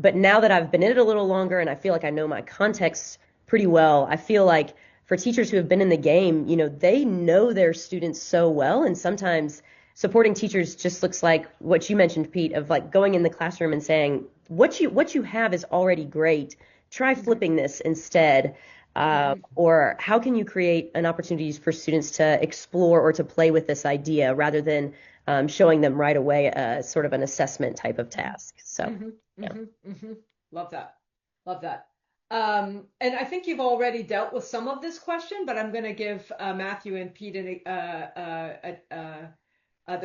But now that I've been in it a little longer and I feel like I know my context pretty well, I feel like for teachers who have been in the game, you know, they know their students so well. And sometimes supporting teachers just looks like what you mentioned, Pete, of like going in the classroom and saying, what you have is already great. Try flipping this instead. Or how can you create an opportunities for students to explore or to play with this idea rather than showing them right away sort of an assessment type of task. So, yeah. Love that. Love that. And I think you've already dealt with some of this question, but I'm going to give Matthew and Pete the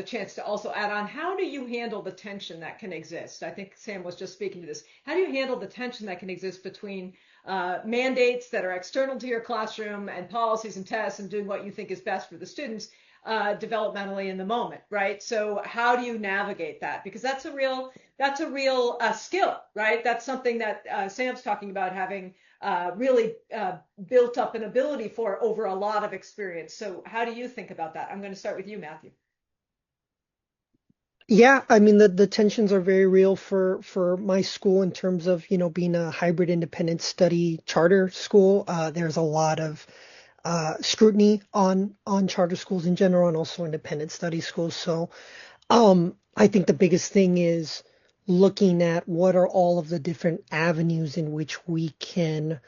chance to also add on. How do you handle the tension that can exist? I think Sam was just speaking to this. How do you handle the tension that can exist between mandates that are external to your classroom and policies and tests and doing what you think is best for the students developmentally in the moment, right? So how do you navigate that? Because that's a real skill, right? That's something that Sam's talking about having really built up an ability for over a lot of experience. So how do you think about that? I'm going to start with you, Matthew. Yeah, I mean the tensions are very real for my school in terms of, you know, being a hybrid independent study charter school. There's a lot of scrutiny on charter schools in general and also independent study schools. So I think the biggest thing is looking at what are all of the different avenues in which we can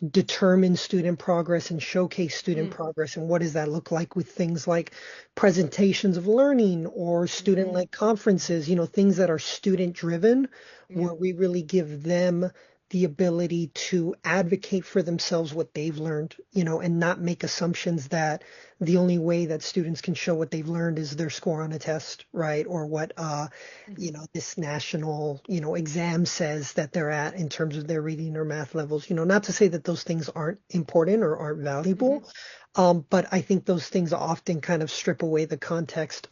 determine student progress and showcase student progress, and what does that look like with things like presentations of learning or student-led conferences, you know, things that are student-driven, where we really give them the ability to advocate for themselves what they've learned, you know, and not make assumptions that the only way that students can show what they've learned is their score on a test, right? Or what, you know, this national, you know, exam says that they're at in terms of their reading or math levels, you know, not to say that those things aren't important or aren't valuable. But I think those things often kind of strip away the context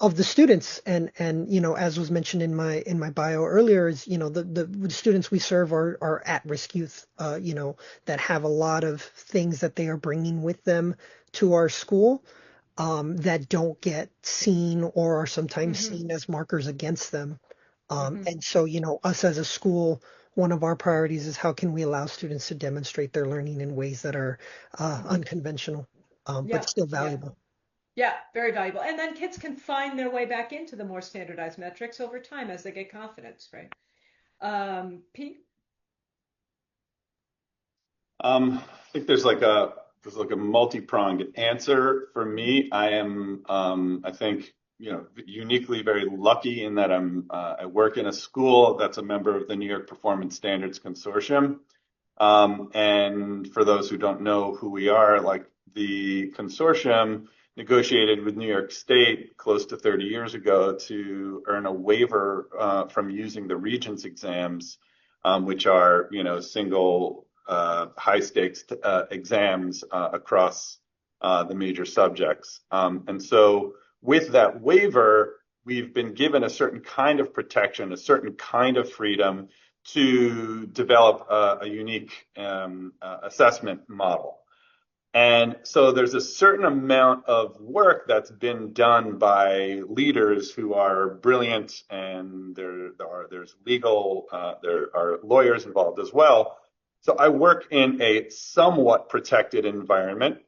of the students, and you know, as was mentioned in my bio earlier, is, you know, the students we serve are at-risk youth, you know, that have a lot of things that they are bringing with them to our school, that don't get seen or are sometimes seen as markers against them. And so, you know, us as a school, one of our priorities is how can we allow students to demonstrate their learning in ways that are unconventional, but still valuable. Yeah, very valuable. And then kids can find their way back into the more standardized metrics over time as they get confidence, right? Pete? I think there's like a multi-pronged answer for me. I am, I think, you know, uniquely very lucky in that I work in a school that's a member of the New York Performance Standards Consortium. And for those who don't know who we are, like the consortium negotiated with New York State close to 30 years ago to earn a waiver from using the Regents exams, which are, you know, single high stakes exams across the major subjects. And so with that waiver, we've been given a certain kind of protection, a certain kind of freedom to develop a unique assessment model. And so there's a certain amount of work that's been done by leaders who are brilliant, and there's legal, there are lawyers involved as well. So I work in a somewhat protected environment.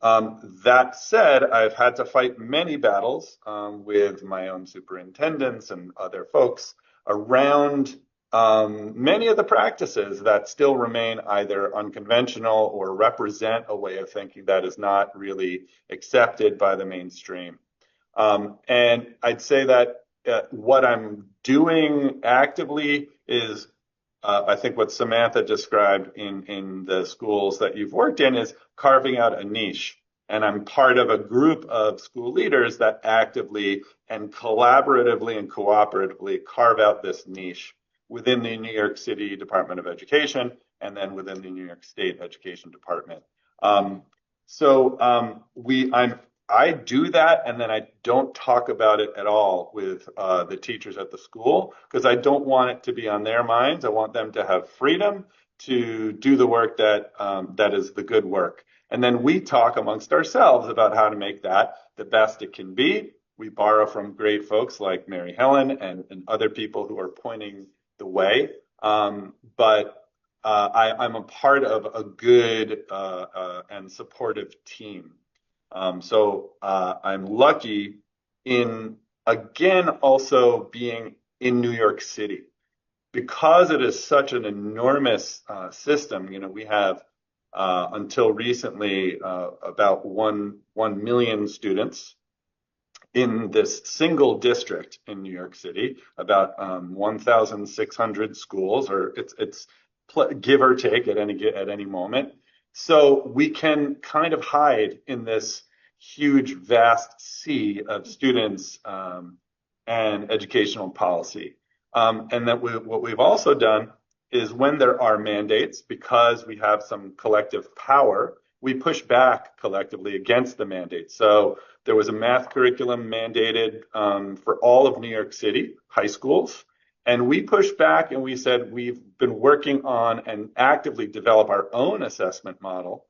That said, I've had to fight many battles with my own superintendents and other folks around many of the practices that still remain either unconventional or represent a way of thinking that is not really accepted by the mainstream. And I'd say that what I'm doing actively is I think what Samantha described in the schools that you've worked in is carving out a niche. And I'm part of a group of school leaders that actively and collaboratively and cooperatively carve out this niche within the New York City Department of Education and then within the New York State Education Department. I do that, and then I don't talk about it at all with the teachers at the school because I don't want it to be on their minds. I want them to have freedom to do the work that is the good work. And then we talk amongst ourselves about how to make that the best it can be. We borrow from great folks like Mary Helen and other people who are pointing the way. But I'm a part of a good and supportive team. So I'm lucky in, again, also being in New York City. Because it is such an enormous system, we have until recently about 1 million students in this single district in New York City, about 1,600 schools, or it's give or take at any moment. So we can kind of hide in this huge, vast sea of students and educational policy. And that what we've also done is when there are mandates, because we have some collective power, we push back collectively against the mandate. So there was a math curriculum mandated for all of New York City high schools. And we pushed back and we said, we've been working on and actively develop our own assessment model.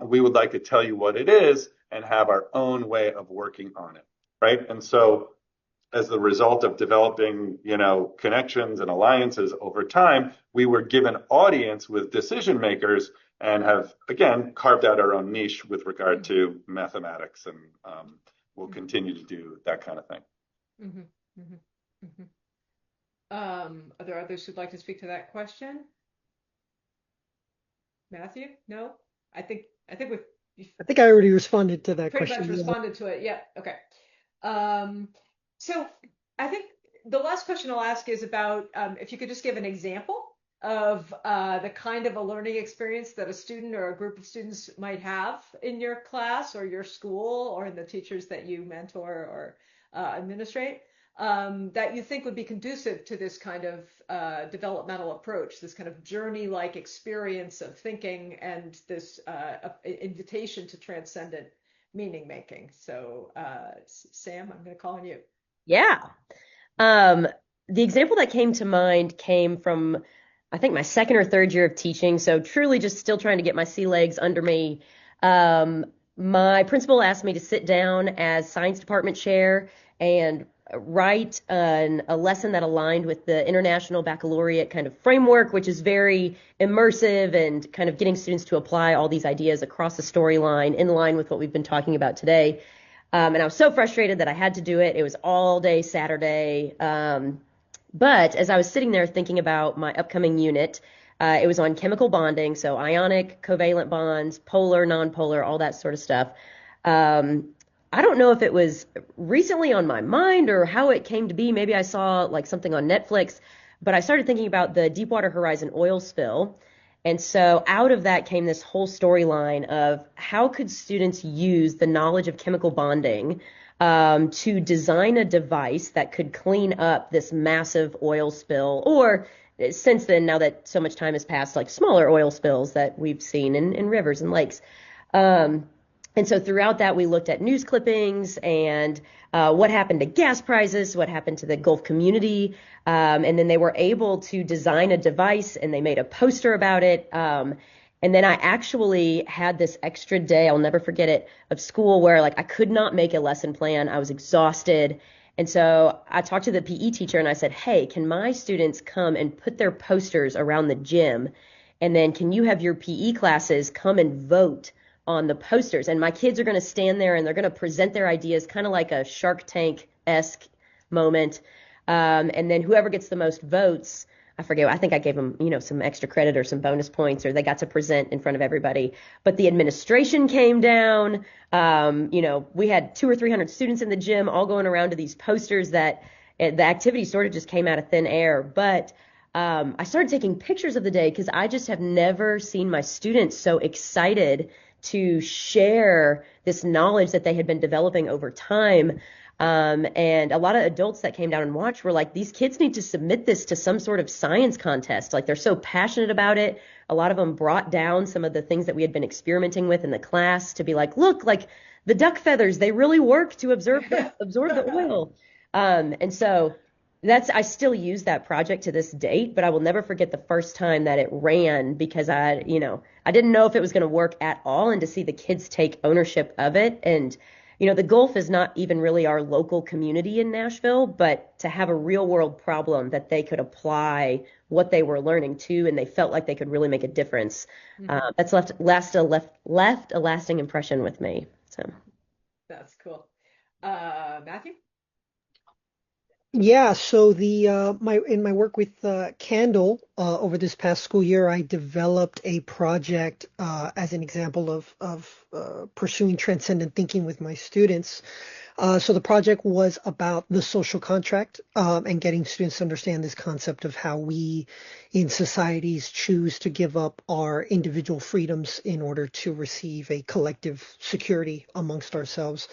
We would like to tell you what it is and have our own way of working on it, right? And so as the result of developing, connections and alliances over time, we were given audience with decision makers and have, again, carved out our own niche with regard to mathematics. And we'll continue to do that kind of thing. Mm-hmm, mm-hmm, mm-hmm. Are there others who'd like to speak to that question? Matthew? No? I think I think I already responded to that pretty question. much responded to it. Yeah. Okay. So I think the last question I'll ask is about if you could just give an example of the kind of a learning experience that a student or a group of students might have in your class or your school or in the teachers that you mentor or administrate. That you think would be conducive to this kind of developmental approach, this kind of journey-like experience of thinking and this invitation to transcendent meaning making. So, Sam, I'm going to call on you. Yeah. The example that came to mind came from, I think, my second or third year of teaching. So truly just still trying to get my sea legs under me. My principal asked me to sit down as science department chair and write a lesson that aligned with the International Baccalaureate kind of framework, which is very immersive and kind of getting students to apply all these ideas across the storyline in line with what we've been talking about today. And I was so frustrated that I had to do it. It was all day Saturday. But as I was sitting there thinking about my upcoming unit, it was on chemical bonding, so ionic, covalent bonds, polar, nonpolar, all that sort of stuff. I don't know if it was recently on my mind or how it came to be. Maybe I saw like something on Netflix, but I started thinking about the Deepwater Horizon oil spill. And so out of that came this whole storyline of how could students use the knowledge of chemical bonding to design a device that could clean up this massive oil spill, or since then, now that so much time has passed, like smaller oil spills that we've seen in rivers and lakes. And so throughout that, we looked at news clippings and what happened to gas prices, what happened to the Gulf community. And then they were able to design a device and they made a poster about it. And then I actually had this extra day, I'll never forget it, of school where like I could not make a lesson plan. I was exhausted. And so I talked to the PE teacher and I said, hey, can my students come and put their posters around the gym? And then can you have your PE classes come and vote on the posters. And my kids are going to stand there and they're going to present their ideas, kind of like a Shark Tank-esque moment. And then whoever gets the most votes, I forget, I think I gave them, some extra credit or some bonus points, or they got to present in front of everybody. But the administration came down. We had 200 or 300 students in the gym all going around to these posters that the activity sort of just came out of thin air. But I started taking pictures of the day because I just have never seen my students so excited to share this knowledge that they had been developing over time. And a lot of adults that came down and watched were like, these kids need to submit this to some sort of science contest. Like, they're so passionate about it. A lot of them brought down some of the things that we had been experimenting with in the class to be like, look, like the duck feathers, they really work to absorb the oil. And so I still use that project to this date, but I will never forget the first time that it ran, because I didn't know if it was going to work at all, and to see the kids take ownership of it. And the Gulf is not even really our local community in Nashville, but to have a real world problem that they could apply what they were learning to, and they felt like they could really make a difference. That's left a lasting impression with me. So That's cool. Matthew? Yeah, so in my work with Candle over this past school year, I developed a project as an example of pursuing transcendent thinking with my students. So the project was about the social contract, and getting students to understand this concept of how we in societies choose to give up our individual freedoms in order to receive a collective security amongst ourselves.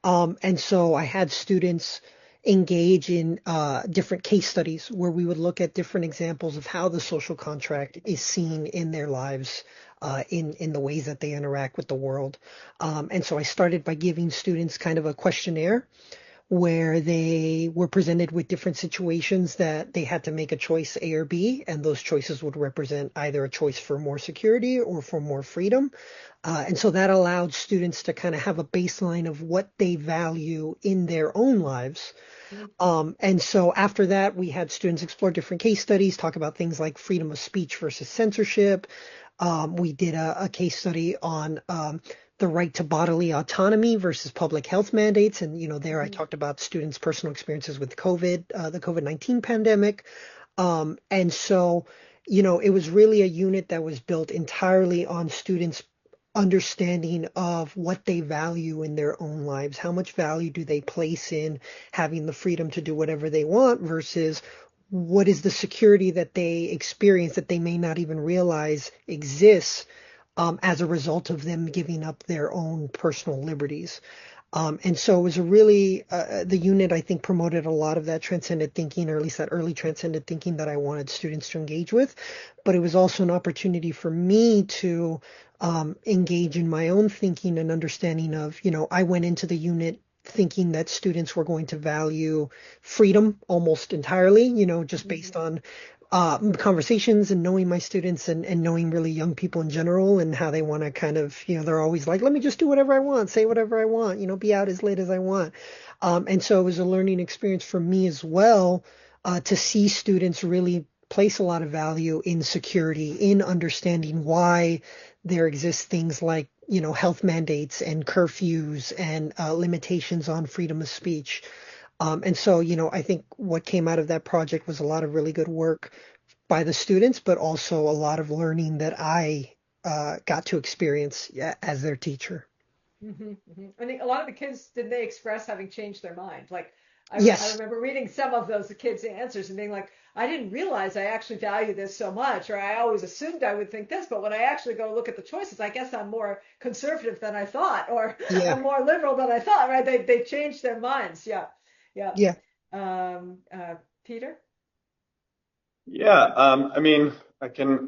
And so I had students engage in different case studies where we would look at different examples of how the social contract is seen in their lives, in the ways that they interact with the world. And so I started by giving students kind of a questionnaire where they were presented with different situations that they had to make a choice, A or B, and those choices would represent either a choice for more security or for more freedom. And so that allowed students to kind of have a baseline of what they value in their own lives. And so after that, we had students explore different case studies, talk about things like freedom of speech versus censorship. We did a case study on the right to bodily autonomy versus public health mandates. And, there I talked about students' personal experiences with COVID, the COVID-19 pandemic. And so, it was really a unit that was built entirely on students' understanding of what they value in their own lives. How much value do they place in having the freedom to do whatever they want versus what is the security that they experience that they may not even realize exists as a result of them giving up their own personal liberties. And so it was a really, the unit, I think, promoted a lot of that transcendent thinking, or at least that early transcendent thinking that I wanted students to engage with. But it was also an opportunity for me to engage in my own thinking and understanding of, I went into the unit thinking that students were going to value freedom almost entirely, just based on conversations and knowing my students and knowing really young people in general and how they want to kind of, they're always like, let me just do whatever I want, say whatever I want, be out as late as I want. And so it was a learning experience for me as well, to see students really place a lot of value in security, in understanding why there exist things like, health mandates and curfews and limitations on freedom of speech. And so, I think what came out of that project was a lot of really good work by the students, but also a lot of learning that I got to experience as their teacher. I think a lot of the kids, did they express having changed their mind? Like, I Yes. remember reading some of those kids' answers and being like, I didn't realize I actually value this so much, or I always assumed I would think this, but when I actually go look at the choices, I guess I'm more conservative than I thought, or Yeah. I'm more liberal than I thought, right? They changed their minds. Yeah. Yeah. Peter? Yeah,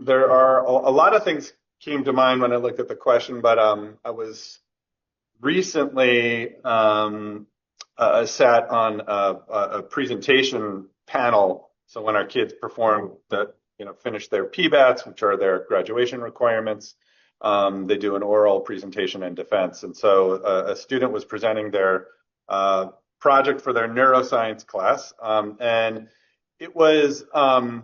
there are a lot of things came to mind when I looked at the question, but I was recently sat on a presentation panel. So when our kids finish their PBATs, which are their graduation requirements, they do an oral presentation and defense. And so a student was presenting their project for their neuroscience class, and it was an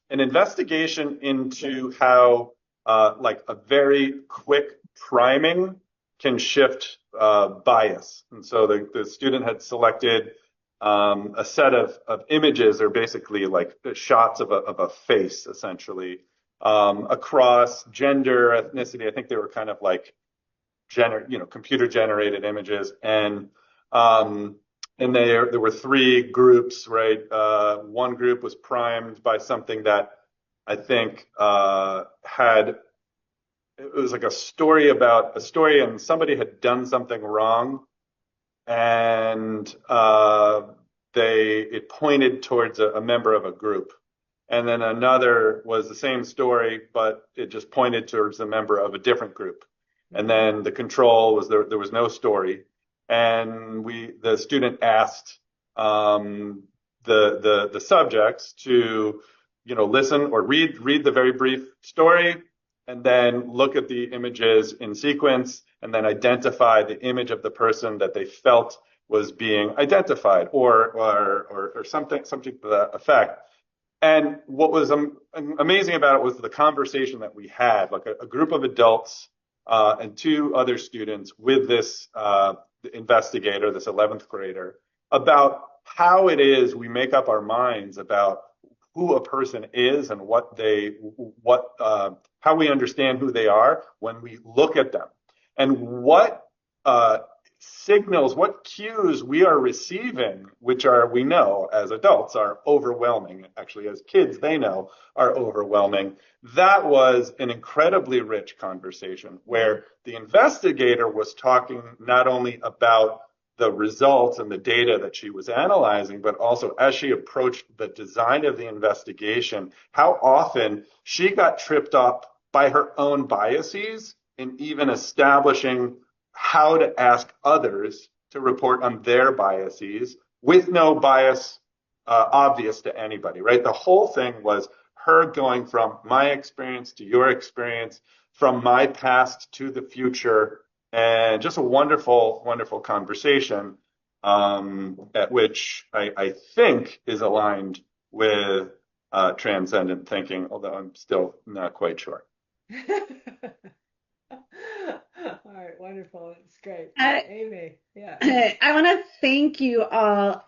investigation into how like a very quick priming can shift bias. And so the student had selected a set of images, or basically like shots of a face, essentially, across gender, ethnicity. I think they were kind of like computer generated images, and there were three groups, right? One group was primed by something that I think it was like a story, and somebody had done something wrong, and it pointed towards a member of a group. And then another was the same story, but it just pointed towards a member of a different group. And then the control was there was no story. And the student asked the subjects to, listen or read the very brief story, and then look at the images in sequence, and then identify the image of the person that they felt was being identified, or something to that effect. And what was amazing about it was the conversation that we had, like a group of adults and two other students with this investigator, this 11th grader, about how it is we make up our minds about who a person is and how we understand who they are when we look at them, and what signals, what cues we are receiving, which we know as adults are overwhelming. Actually, as kids, they know are overwhelming. That was an incredibly rich conversation where the investigator was talking not only about the results and the data that she was analyzing, but also as she approached the design of the investigation, how often she got tripped up by her own biases in even establishing how to ask others to report on their biases with no bias obvious to anybody, right? The whole thing was her going from my experience to your experience, from my past to the future, and just a wonderful, wonderful conversation at which I think is aligned with transcendent thinking, although I'm still not quite sure. All right, wonderful. It's great. Amy, yeah. I want to thank you all.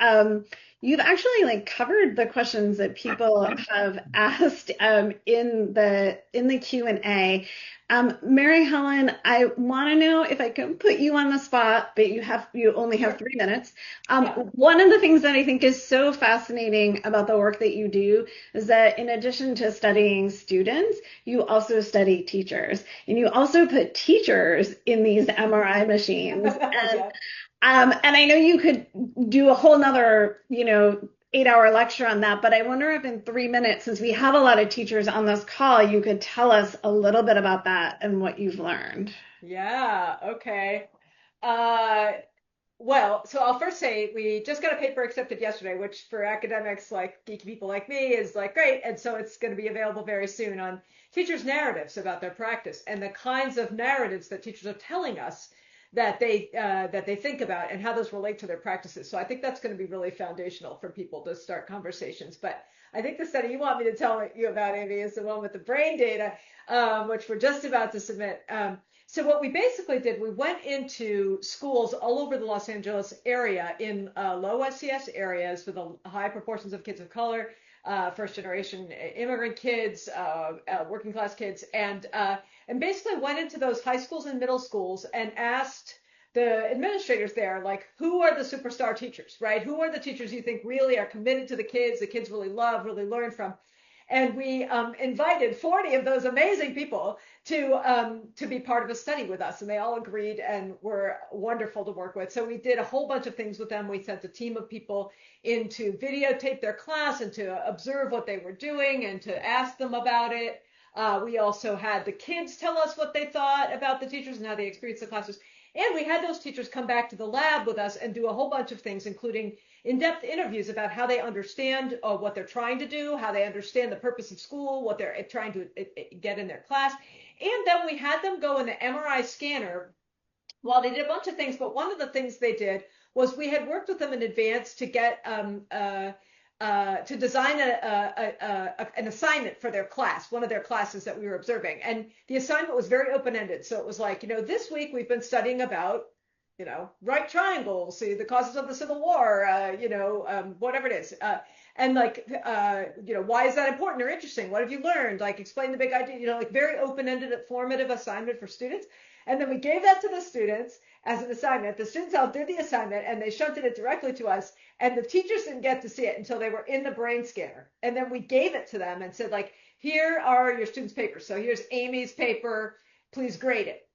You've actually covered the questions that people have asked in the Q&A. Mary Helen, I want to know if I can put you on the spot, but you only have 3 minutes. One of the things that I think is so fascinating about the work that you do is that in addition to studying students, you also study teachers, and you also put teachers in these MRI machines. And I know you could do a whole nother, 8-hour lecture on that, but I wonder if in 3 minutes, since we have a lot of teachers on this call, you could tell us a little bit about that and what you've learned. Yeah, okay. Well, so I'll first say we just got a paper accepted yesterday, which for academics like geeky people like me is great. And so it's going to be available very soon on teachers' narratives about their practice and the kinds of narratives that teachers are telling us that they think about and how those relate to their practices. So I think that's going to be really foundational for people to start conversations. But I think the study you want me to tell you about, Amy, is the one with the brain data, which we're just about to submit. So what we basically did, we went into schools all over the Los Angeles area in low SES areas with high proportions of kids of color, first generation immigrant kids, working class kids, and basically went into those high schools and middle schools and asked the administrators there, who are the superstar teachers, right? Who are the teachers you think really are committed to the kids really love, really learn from? And we invited 40 of those amazing people to be part of a study with us, and they all agreed and were wonderful to work with. So we did a whole bunch of things with them. We sent a team of people in to videotape their class and to observe what they were doing and to ask them about it. We also had the kids tell us what they thought about the teachers and how they experienced the classes. And we had those teachers come back to the lab with us and do a whole bunch of things, including in-depth interviews about how they understand what they're trying to do, how they understand the purpose of school, what they're trying to get in their class. And then we had them go in the MRI scanner. Well, they did a bunch of things, but one of the things they did was we had worked with them in advance to get to design an assignment for their class, one of their classes that we were observing. And the assignment was very open-ended. So it was like, this week we've been studying about, right triangles, the causes of the Civil War, whatever it is. And like, why is that important or interesting? What have you learned? Like, explain the big idea, like very open-ended, formative assignment for students. And then we gave that to the students as an assignment. The students all did the assignment and they shunted it directly to us. And the teachers didn't get to see it until they were in the brain scanner. And then we gave it to them and said, like, here are your students' papers. So here's Amy's paper, please grade it.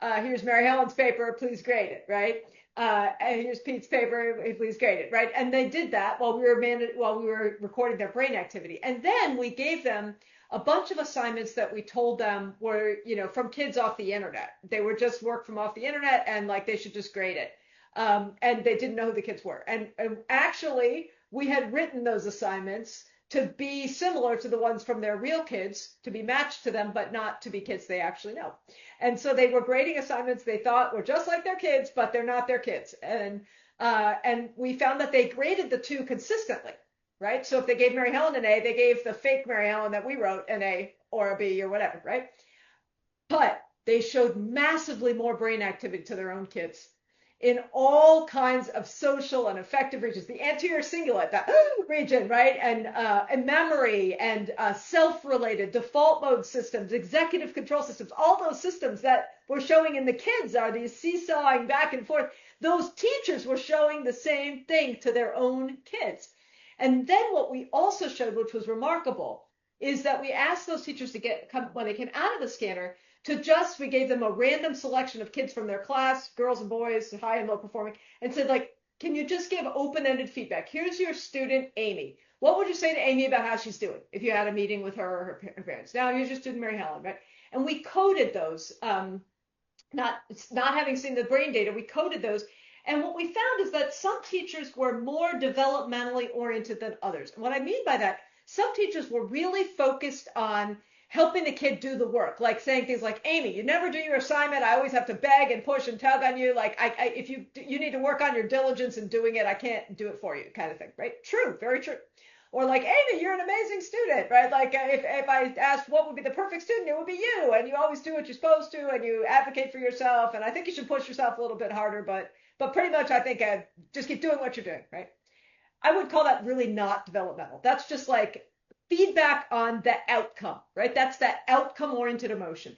Here's Mary Helen's paper, please grade it, right? And here's Pete's paper, please grade it, right? And they did that while we were recording their brain activity. And then we gave them a bunch of assignments that we told them were, from kids off the internet. They were just work from off the internet and like they should just grade it. And they didn't know who the kids were. And actually, we had written those assignments to be similar to the ones from their real kids, to be matched to them, but not to be kids they actually know. And so they were grading assignments they thought were just like their kids, but they're not their kids. And we found that they graded the two consistently, right? So if they gave Mary Helen an A, they gave the fake Mary Helen that we wrote an A or a B or whatever, right? But they showed massively more brain activity to their own kids in all kinds of social and affective regions, the anterior cingulate, that region, right? And memory and self-related default mode systems, executive control systems, all those systems that we're showing in the kids are these seesawing back and forth. Those teachers were showing the same thing to their own kids. And then what we also showed, which was remarkable, is that we asked those teachers to when they came out of the scanner, we gave them a random selection of kids from their class, girls and boys, high and low performing, and said, like, can you just give open-ended feedback? Here's your student, Amy. What would you say to Amy about how she's doing if you had a meeting with her or her parents? Now, here's your student, Mary Helen, right? And we coded those, not having seen the brain data, we coded those. And what we found is that some teachers were more developmentally oriented than others. And what I mean by that, some teachers were really focused on helping the kid do the work, like saying things like, Amy, you never do your assignment. I always have to beg and push and tug on you. Like, if you need to work on your diligence in doing it, I can't do it for you, kind of thing, right? True, very true. Or like, Amy, you're an amazing student, right? Like if I asked what would be the perfect student, it would be you. And you always do what you're supposed to, and you advocate for yourself. And I think you should push yourself a little bit harder, but pretty much I think just keep doing what you're doing, right? I would call that really not developmental. That's just like feedback on the outcome, right? That's that outcome-oriented emotion.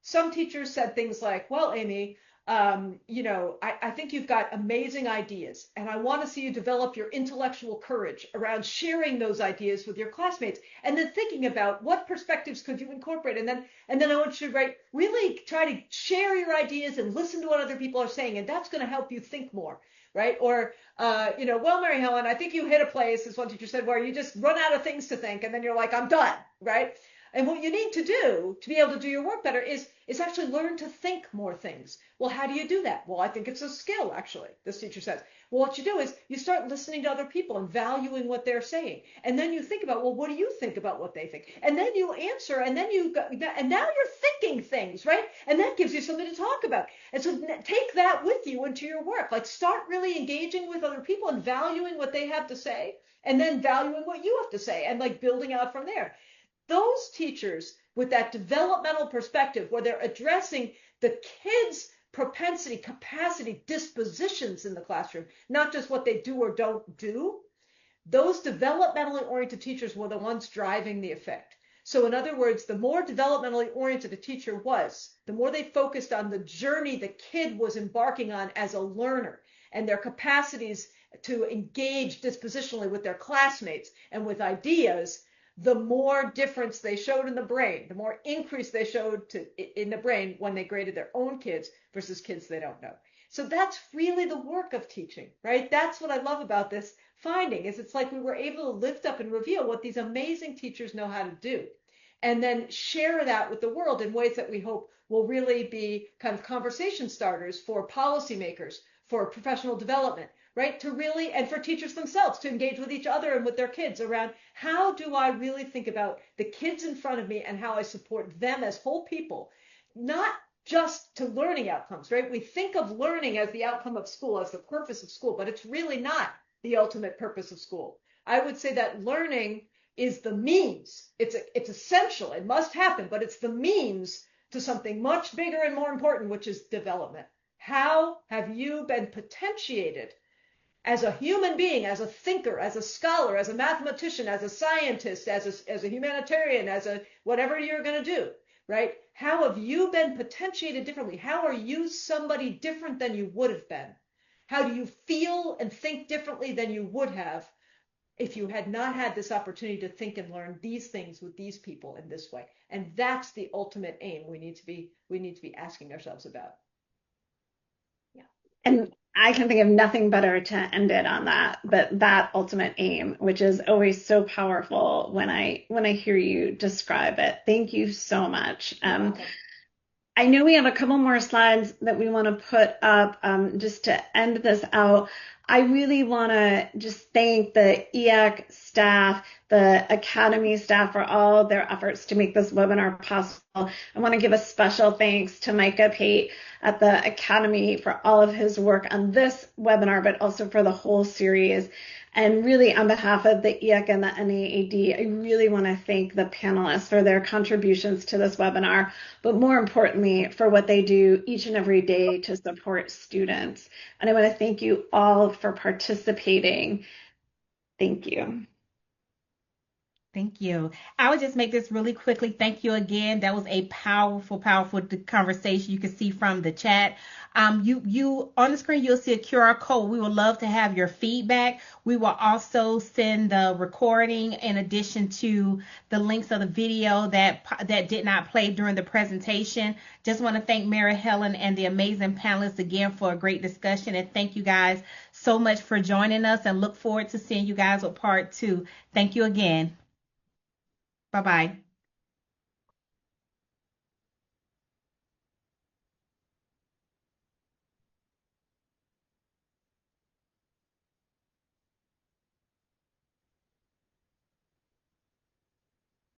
Some teachers said things like, well, Amy, I think you've got amazing ideas, and I want to see you develop your intellectual courage around sharing those ideas with your classmates, and then thinking about what perspectives could you incorporate, and then I want you to really try to share your ideas and listen to what other people are saying, and that's going to help you think more. Right? Or, well, Mary Helen, I think you hit a place, as one teacher said, where you just run out of things to think, and then you're like, I'm done, right? And what you need to do to be able to do your work better is actually learn to think more things. Well, how do you do that? Well, I think it's a skill, actually, this teacher says. Well, what you do is you start listening to other people and valuing what they're saying. And then you think about, well, what do you think about what they think? And then you answer, and then and now you're thinking things, right? And that gives you something to talk about. And so take that with you into your work. Like, start really engaging with other people and valuing what they have to say, and then valuing what you have to say, and like building out from there. Those teachers with that developmental perspective, where they're addressing the kids' propensity, capacity, dispositions in the classroom, not just what they do or don't do, those developmentally oriented teachers were the ones driving the effect. So in other words, the more developmentally oriented a teacher was, the more they focused on the journey the kid was embarking on as a learner and their capacities to engage dispositionally with their classmates and with ideas, the more difference they showed in the brain, the more increase they showed in the brain when they graded their own kids versus kids they don't know. So that's really the work of teaching, right? That's what I love about this finding, is it's like we were able to lift up and reveal what these amazing teachers know how to do, and then share that with the world in ways that we hope will really be kind of conversation starters for policymakers, for professional development, right? To really, and for teachers themselves to engage with each other and with their kids around, how do I really think about the kids in front of me and how I support them as whole people, not just to learning outcomes, right? We think of learning as the outcome of school, as the purpose of school, but it's really not the ultimate purpose of school. I would say that learning is the means. It's essential. It must happen, but it's the means to something much bigger and more important, which is development. How have you been potentiated as a human being, as a thinker, as a scholar, as a mathematician, as a scientist, as a humanitarian, as a whatever you're going to do, right? How have you been potentiated differently? How are you somebody different than you would have been? How do you feel and think differently than you would have if you had not had this opportunity to think and learn these things with these people in this way? And that's the ultimate aim we need to be asking ourselves about. Yeah. And I can think of nothing better to end it on that, but that ultimate aim, which is always so powerful when I hear you describe it. Thank you so much. I know we have a couple more slides that we want to put up just to end this out. I really want to just thank the EAC staff, the Academy staff for all of their efforts to make this webinar possible. I want to give a special thanks to Micah Pate at the Academy for all of his work on this webinar, but also for the whole series. And really, on behalf of the EAC and the NAAD, I really want to thank the panelists for their contributions to this webinar, but more importantly, for what they do each and every day to support students. And I want to thank you all for participating. Thank you. Thank you. I would just make this really quickly. Thank you again. That was a powerful, powerful conversation. You can see from the chat. You on the screen, you'll see a QR code. We would love to have your feedback. We will also send the recording in addition to the links of the video that did not play during the presentation. Just want to thank Mary Helen and the amazing panelists again for a great discussion. And thank you guys so much for joining us, and look forward to seeing you guys with part 2. Thank you again. Bye-bye.